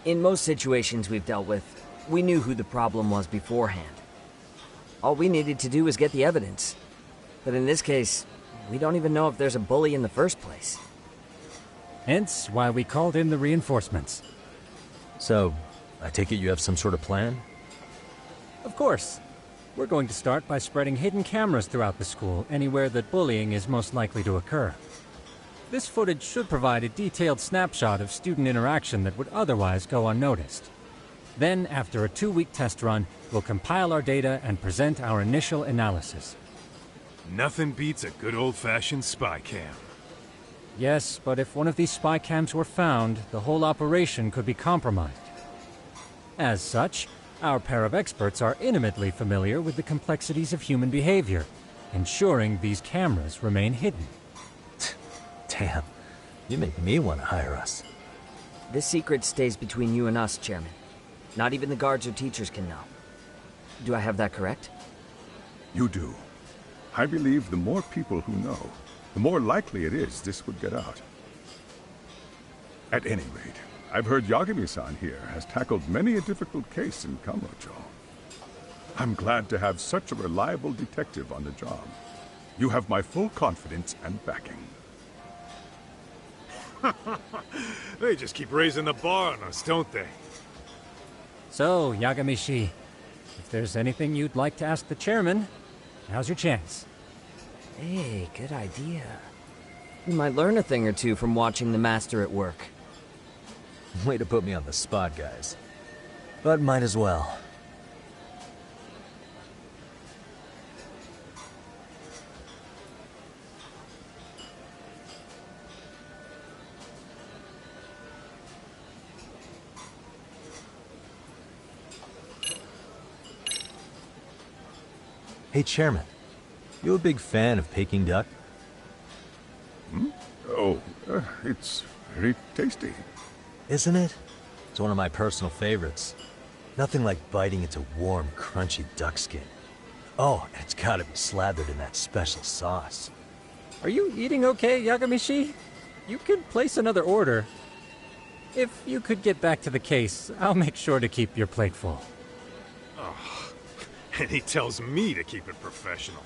In most situations we've dealt with, we knew who the problem was beforehand. All we needed to do was get the evidence. But in this case, we don't even know if there's a bully in the first place. Hence why we called in the reinforcements. So, I take it you have some sort of plan? Of course. We're going to start by spreading hidden cameras throughout the school, anywhere that bullying is most likely to occur. This footage should provide a detailed snapshot of student interaction that would otherwise go unnoticed. Then, after a 2-week test run, we'll compile our data and present our initial analysis. Nothing beats a good old-fashioned spy cam. Yes, but if one of these spy cams were found, the whole operation could be compromised. As such, our pair of experts are intimately familiar with the complexities of human behavior, ensuring these cameras remain hidden. Damn, you make me want to hire us. This secret stays between you and us, Chairman. Not even the guards or teachers can know. Do I have that correct? You do. I believe the more people who know, the more likely it is this would get out. At any rate, I've heard Yagami-san here has tackled many a difficult case in Kamurocho. I'm glad to have such a reliable detective on the job. You have my full confidence and backing. They just keep raising the bar on us, don't they? So, Yagami-shi, if there's anything you'd like to ask the chairman, now's your chance. Hey, good idea. We might learn a thing or two from watching the master at work. Way to put me on the spot, guys. But might as well. Hey, Chairman. You a big fan of Peking duck? Hmm? Oh, it's very tasty. Isn't it? It's one of my personal favorites. Nothing like biting into warm, crunchy duck skin. Oh, and it's gotta be slathered in that special sauce. Are you eating okay, Yagami-shi? You can place another order. If you could get back to the case, I'll make sure to keep your plate full. Oh, and he tells me to keep it professional.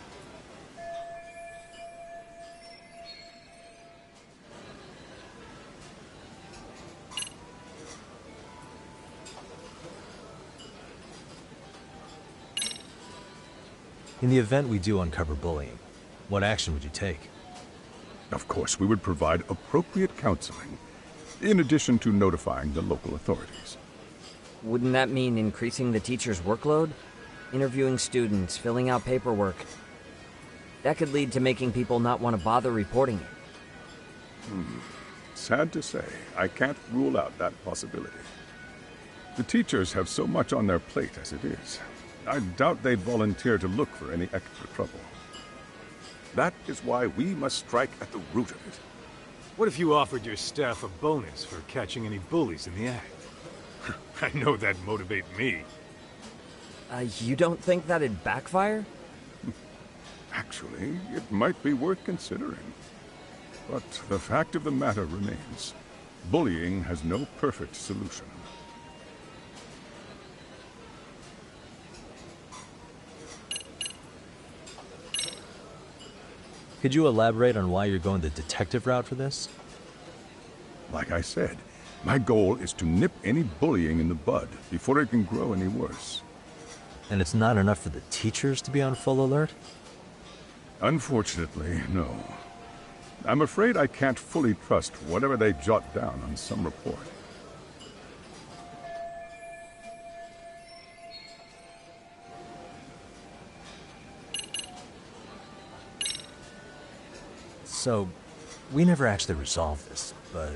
In the event we do uncover bullying, what action would you take? Of course, we would provide appropriate counseling, in addition to notifying the local authorities. Wouldn't that mean increasing the teacher's workload? Interviewing students, filling out paperwork. That could lead to making people not want to bother reporting it. Sad to say, I can't rule out that possibility. The teachers have so much on their plate as it is. I doubt they'd volunteer to look for any extra trouble. That is why we must strike at the root of it. What if you offered your staff a bonus for catching any bullies in the act? I know that'd motivate me. You don't think that'd backfire? Actually, it might be worth considering. But the fact of the matter remains, bullying has no perfect solution. Could you elaborate on why you're going the detective route for this? Like I said, my goal is to nip any bullying in the bud before it can grow any worse. And it's not enough for the teachers to be on full alert? Unfortunately, no. I'm afraid I can't fully trust whatever they jot down on some report. So, we never actually resolved this, but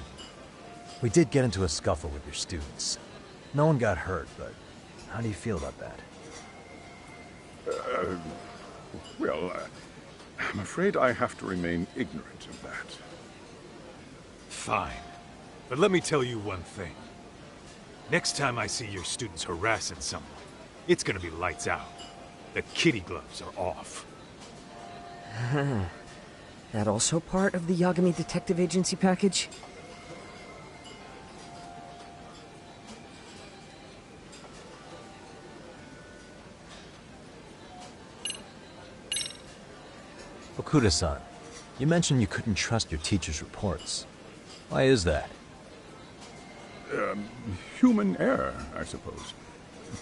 We did get into a scuffle with your students. No one got hurt, but how do you feel about that? Well, I'm afraid I have to remain ignorant of that. Fine. But let me tell you one thing. Next time I see your students harassing someone, it's gonna be lights out. The kitty gloves are off. That also part of the Yagami Detective Agency package? Okuda-san, you mentioned you couldn't trust your teacher's reports. Why is that? Human error, I suppose.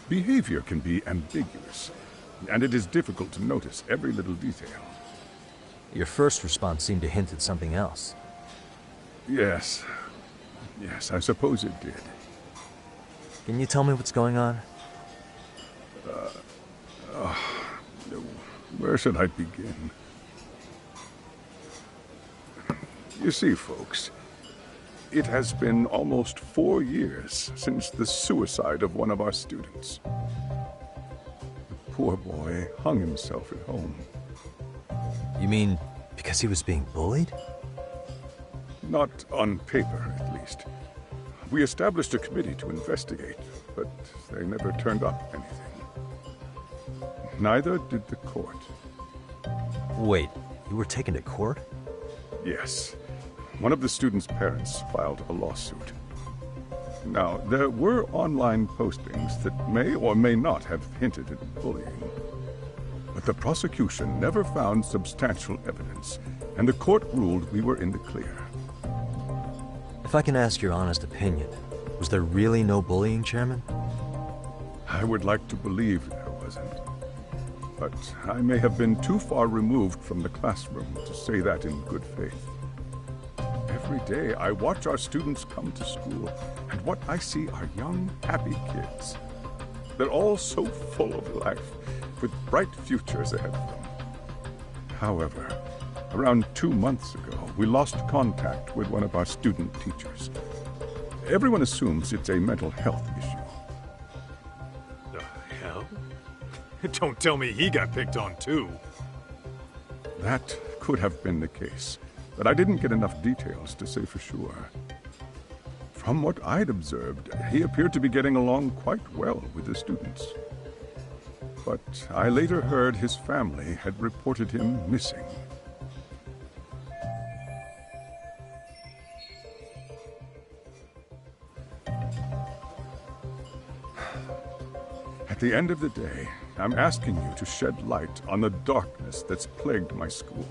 Behavior can be ambiguous, and it is difficult to notice every little detail. Your first response seemed to hint at something else. Yes. Yes, I suppose it did. Can you tell me what's going on? Where should I begin? You see, folks, it has been almost 4 years since the suicide of one of our students. The poor boy hung himself at home. You mean because he was being bullied? Not on paper, at least. We established a committee to investigate, but they never turned up anything. Neither did the court. Wait, you were taken to court? Yes. One of the students' parents filed a lawsuit. Now, there were online postings that may or may not have hinted at bullying. But the prosecution never found substantial evidence, and the court ruled we were in the clear. If I can ask your honest opinion, was there really no bullying, Chairman? I would like to believe there wasn't. But I may have been too far removed from the classroom to say that in good faith. Every day I watch our students come to school, and what I see are young, happy kids. They're all so full of life, with bright futures ahead of them. However, around 2 months ago, we lost contact with one of our student teachers. Everyone assumes it's a mental health issue. The hell? Don't tell me he got picked on too. That could have been the case, but I didn't get enough details to say for sure. From what I'd observed, he appeared to be getting along quite well with the students. But I later heard his family had reported him missing. At the end of the day, I'm asking you to shed light on the darkness that's plagued my school.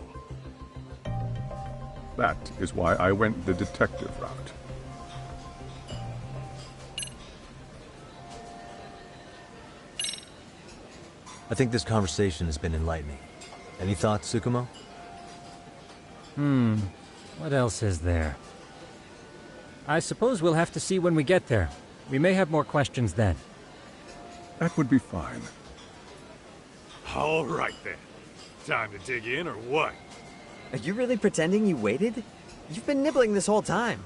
That is why I went the detective route. I think this conversation has been enlightening. Any thoughts, Tsukumo? What else is there? I suppose we'll have to see when we get there. We may have more questions then. That would be fine. All right then. Time to dig in or what? Are you really pretending you waited? You've been nibbling this whole time.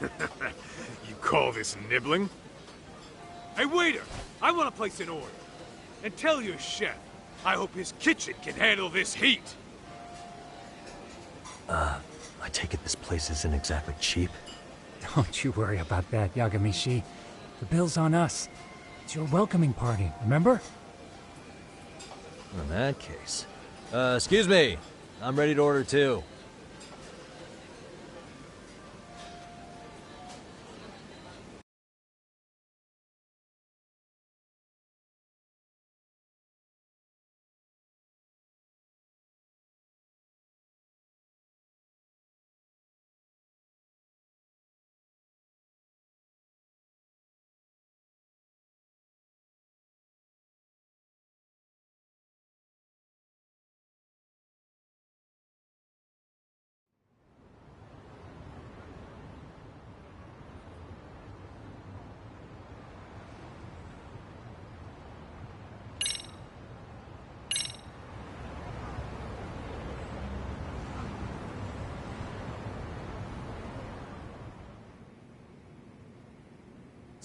You call this nibbling? Hey, waiter! I want to place an order. And tell your chef, I hope his kitchen can handle this heat. I take it this place isn't exactly cheap? Don't you worry about that, Yagami-shi. The bill's on us. It's your welcoming party, remember? In that case. Excuse me. I'm ready to order too.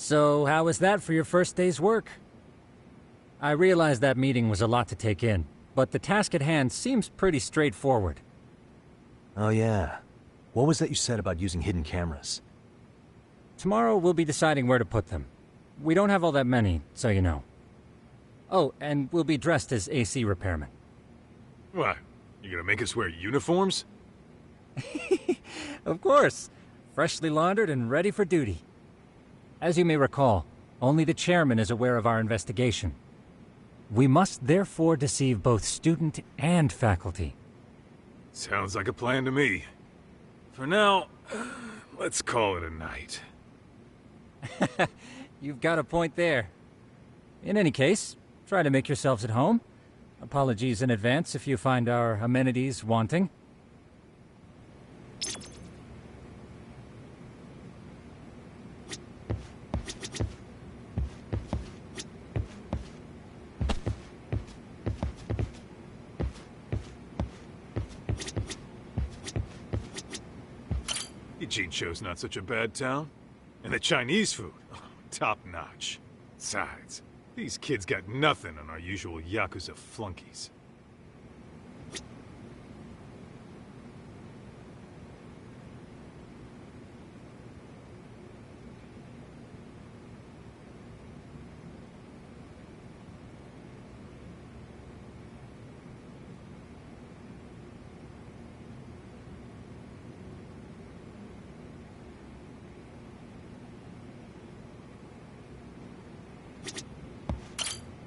So, how was that for your first day's work? I realize that meeting was a lot to take in, but the task at hand seems pretty straightforward. Oh yeah. What was that you said about using hidden cameras? Tomorrow we'll be deciding where to put them. We don't have all that many, so you know. Oh, and we'll be dressed as AC repairmen. What? You gonna make us wear uniforms? Of course. Freshly laundered and ready for duty. As you may recall, only the chairman is aware of our investigation. We must therefore deceive both student and faculty. Sounds like a plan to me. For now, let's call it a night. You've got a point there. In any case, try to make yourselves at home. Apologies in advance if you find our amenities wanting. Ijincho's not such a bad town. And the Chinese food, oh, top notch. Besides, these kids got nothing on our usual Yakuza flunkies.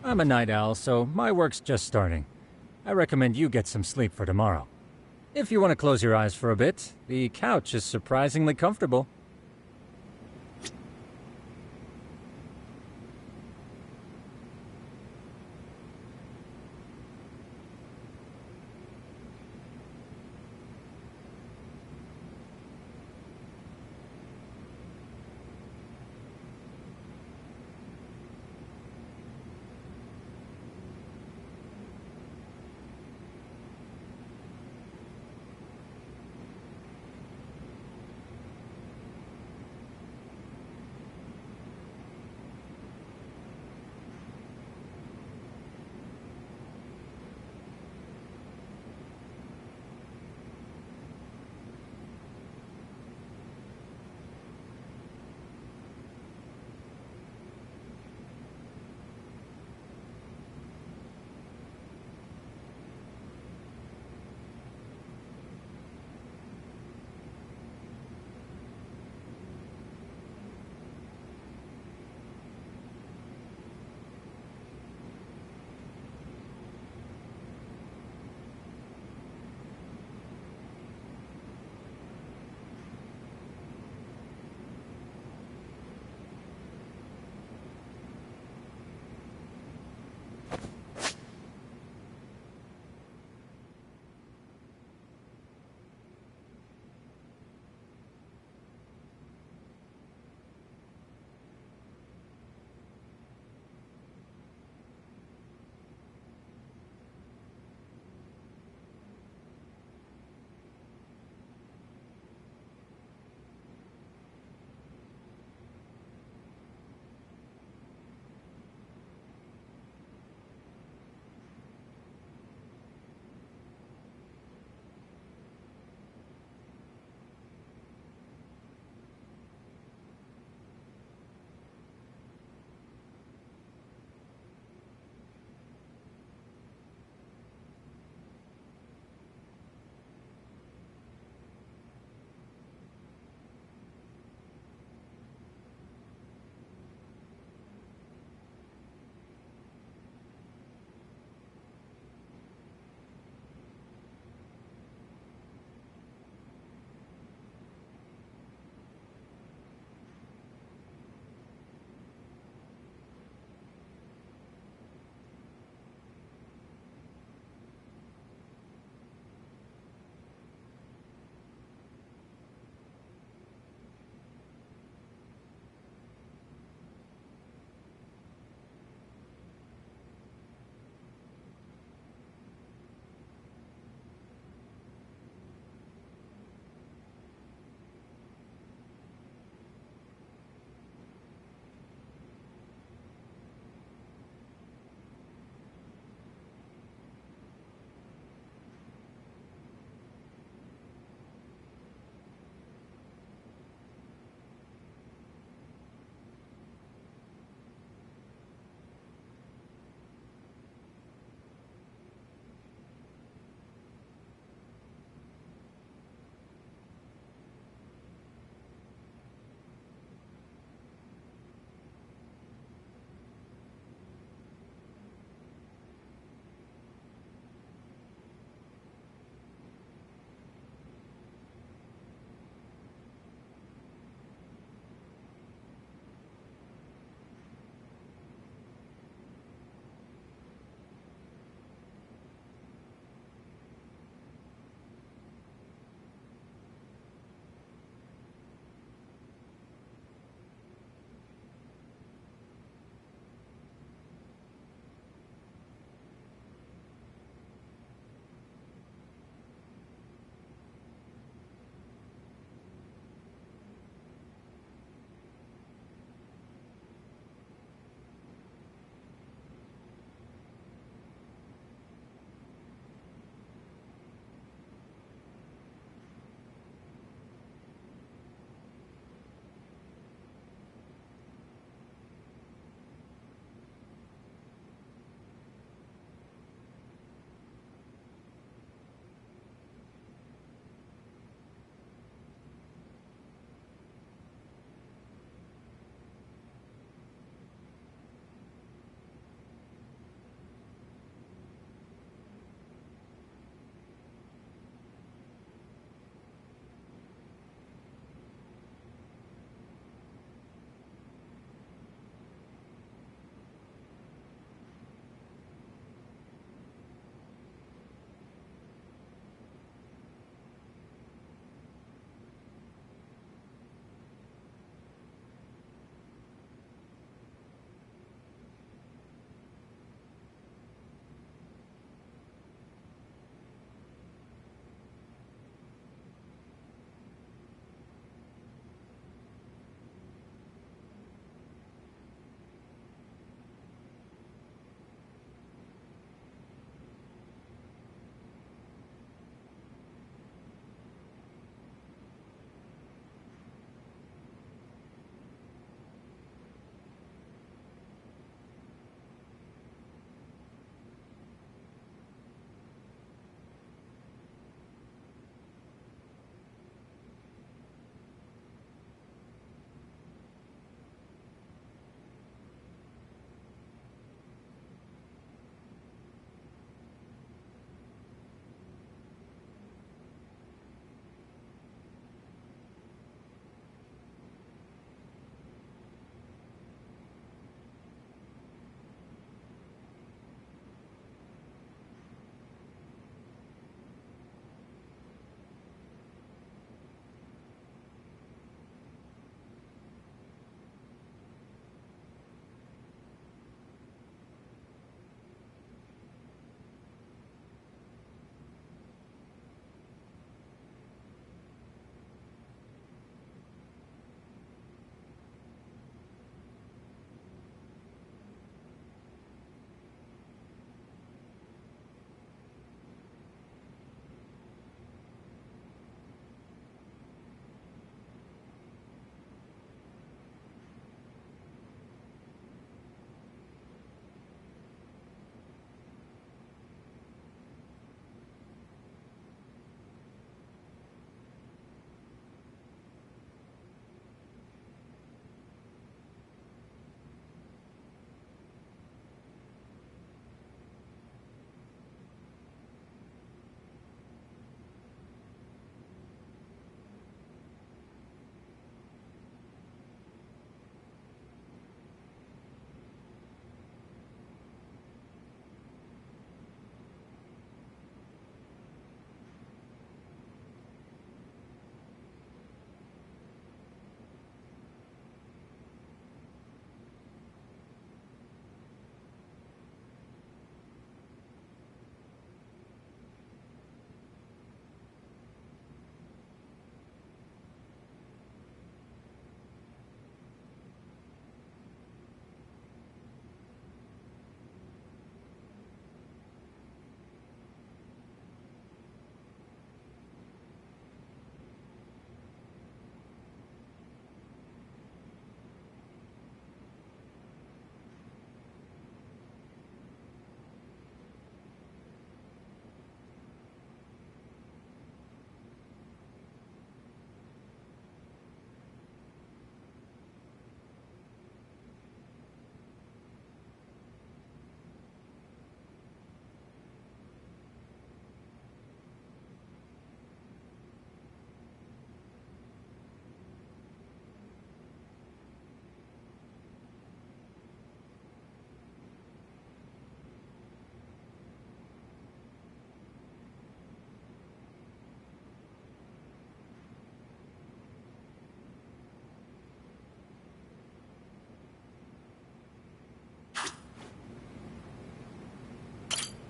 I'm a night owl, so my work's just starting. I recommend you get some sleep for tomorrow. If you want to close your eyes for a bit, the couch is surprisingly comfortable.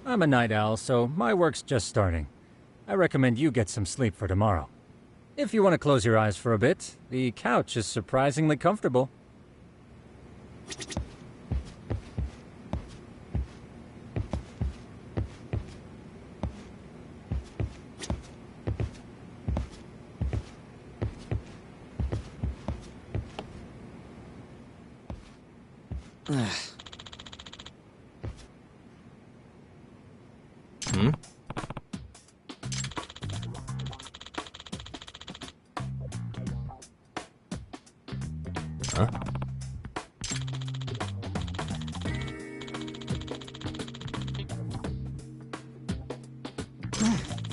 I'm a night owl, so my work's just starting. I recommend you get some sleep for tomorrow. If you want to close your eyes for a bit, the couch is surprisingly comfortable. Hmm? Huh?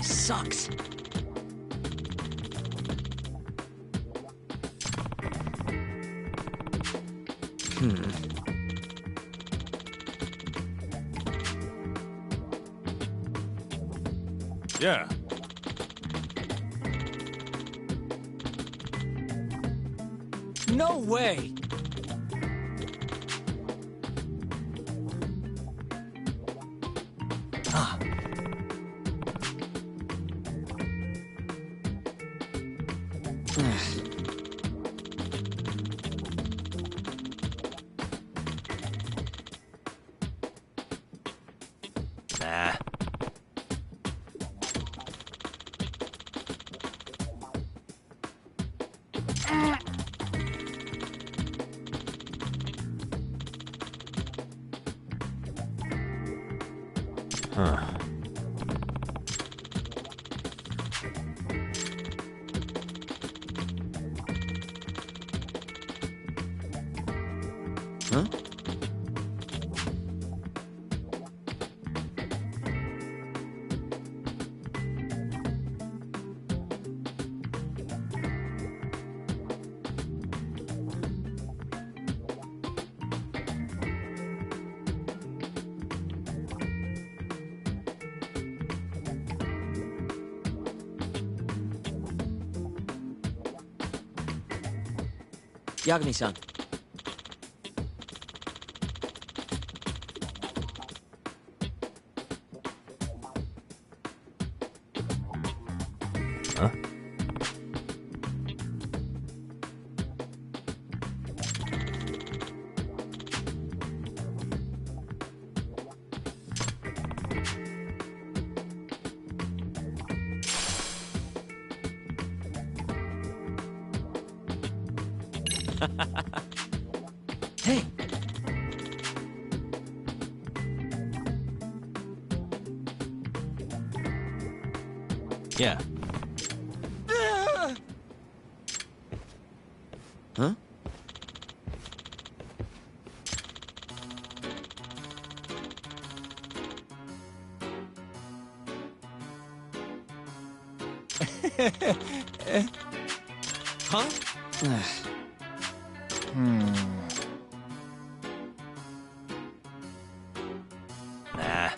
Sucks. Yeah. No way! Ah. Nah. Huh. Huh? Yagami-san. Huh? Hey! Yeah. Huh? Huh? Nah.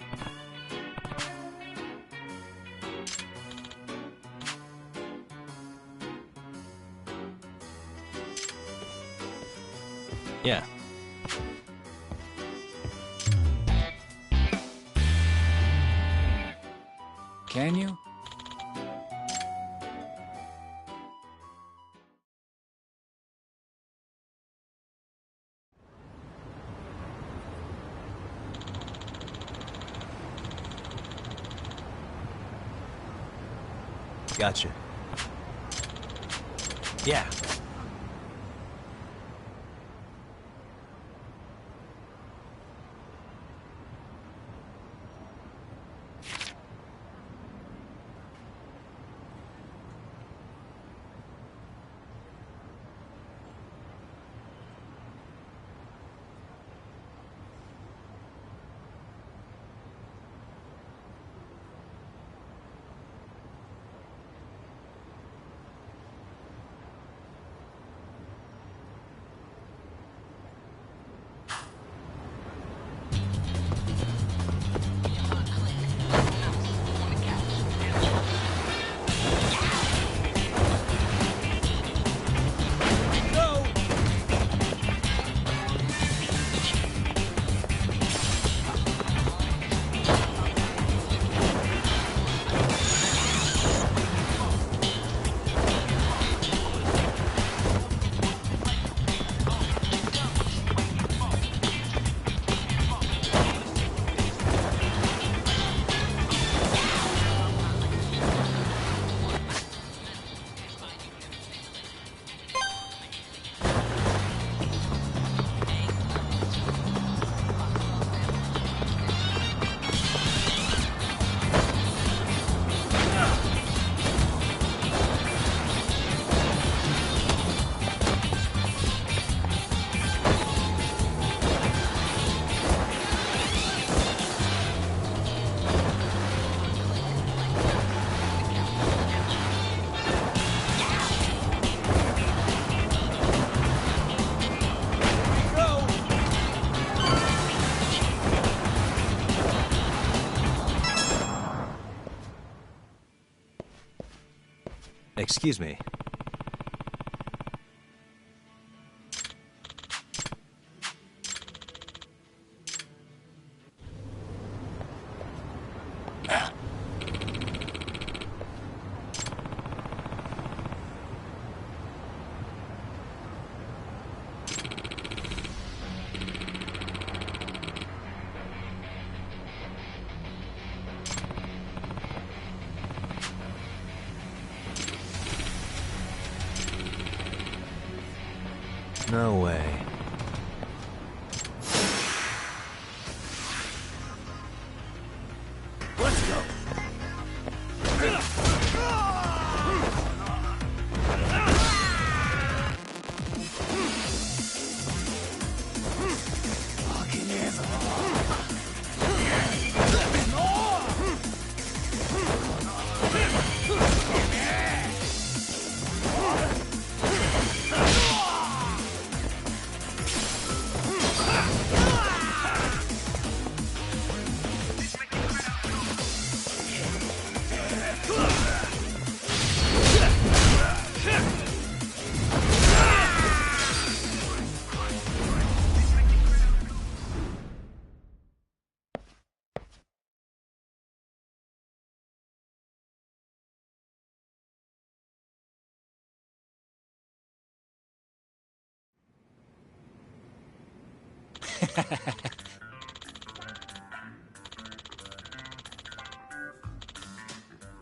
Yeah. Can you? Gotcha. Yeah. Excuse me. No way. Let's go.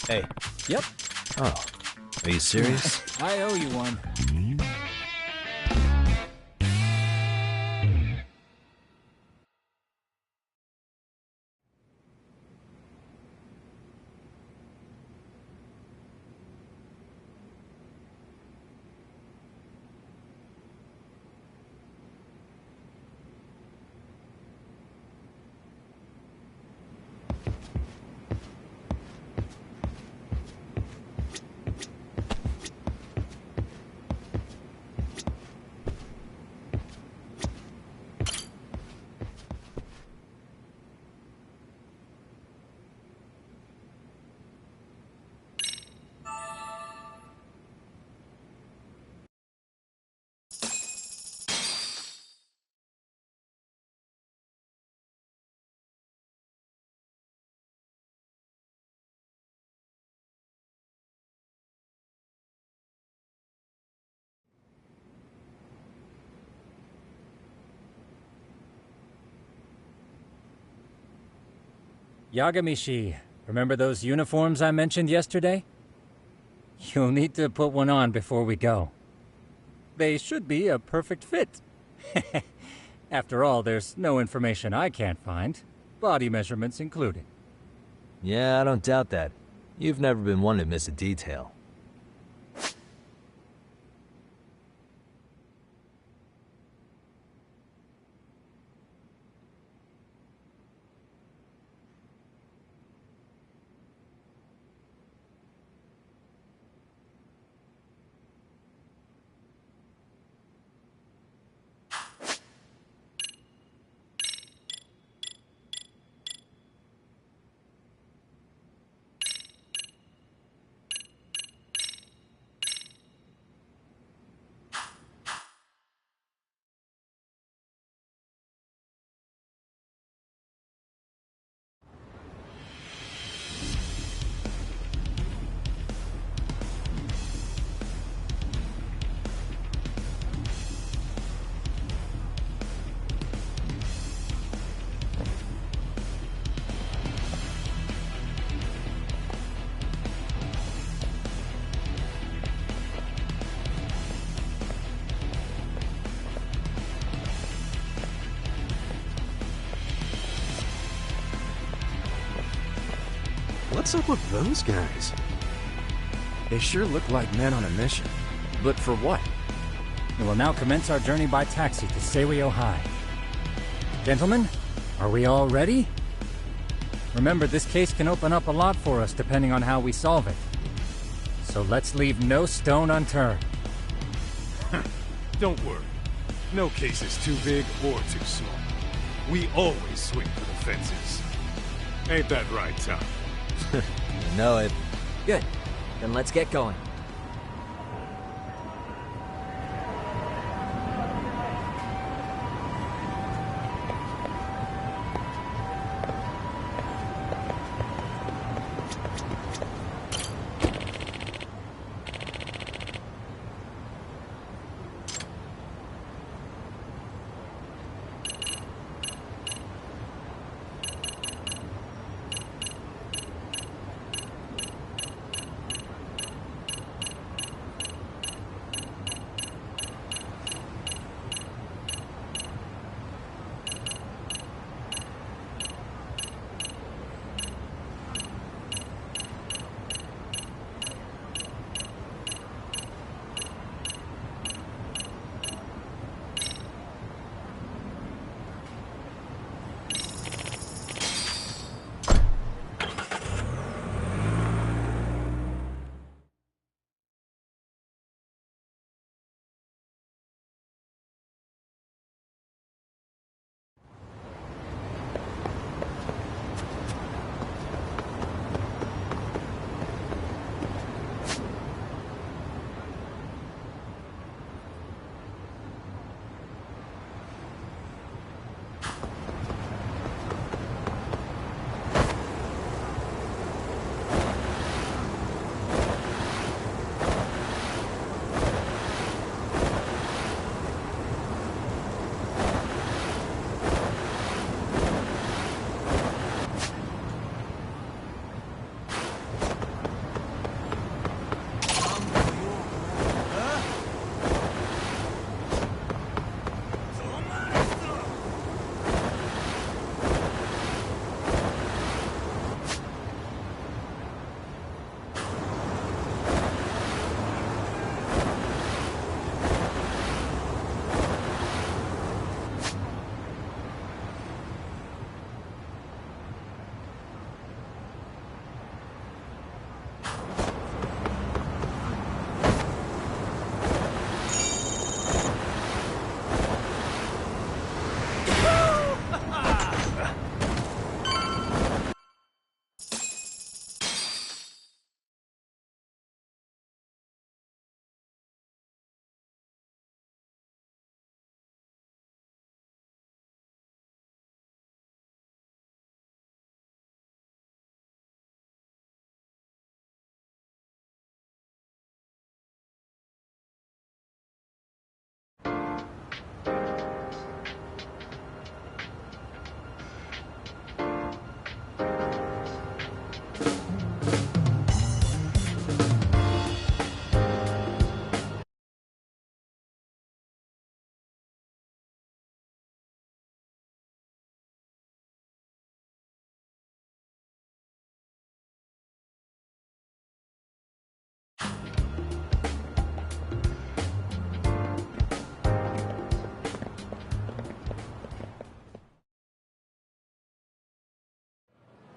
Hey. Yep. Oh. Are you serious? I owe you one. Yagamishi, remember those uniforms I mentioned yesterday? You'll need to put one on before we go. They should be a perfect fit. After all, there's no information I can't find, body measurements included. Yeah, I don't doubt that. You've never been one to miss a detail. What's up with those guys? They sure look like men on a mission. But for what? We will now commence our journey by taxi to Seiryo High. Gentlemen, are we all ready? Remember, this case can open up a lot for us depending on how we solve it. So let's leave no stone unturned. Don't worry. No case is too big or too small. We always swing for the fences. Ain't that right, Tom? You know it. Good. Then let's get going.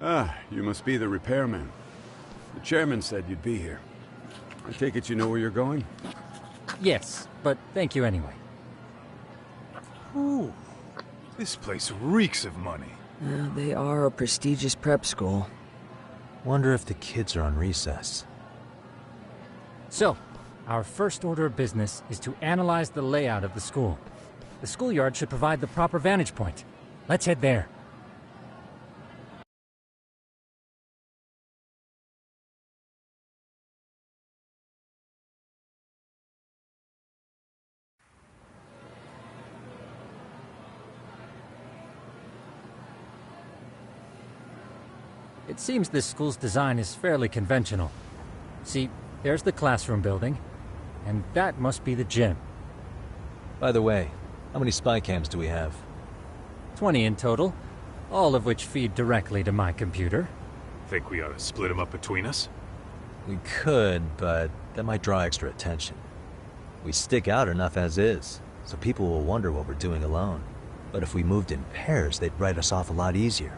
Ah, you must be the repairman. The chairman said you'd be here. I take it you know where you're going? Yes, but thank you anyway. Ooh, this place reeks of money. They are a prestigious prep school. Wonder if the kids are on recess. So, our first order of business is to analyze the layout of the school. The schoolyard should provide the proper vantage point. Let's head there. It seems this school's design is fairly conventional. See, there's the classroom building, and that must be the gym. By the way, how many spy cams do we have? 20 in total, all of which feed directly to my computer. Think we ought to split them up between us? We could, but that might draw extra attention. We stick out enough as is, so people will wonder what we're doing alone. But if we moved in pairs, they'd write us off a lot easier.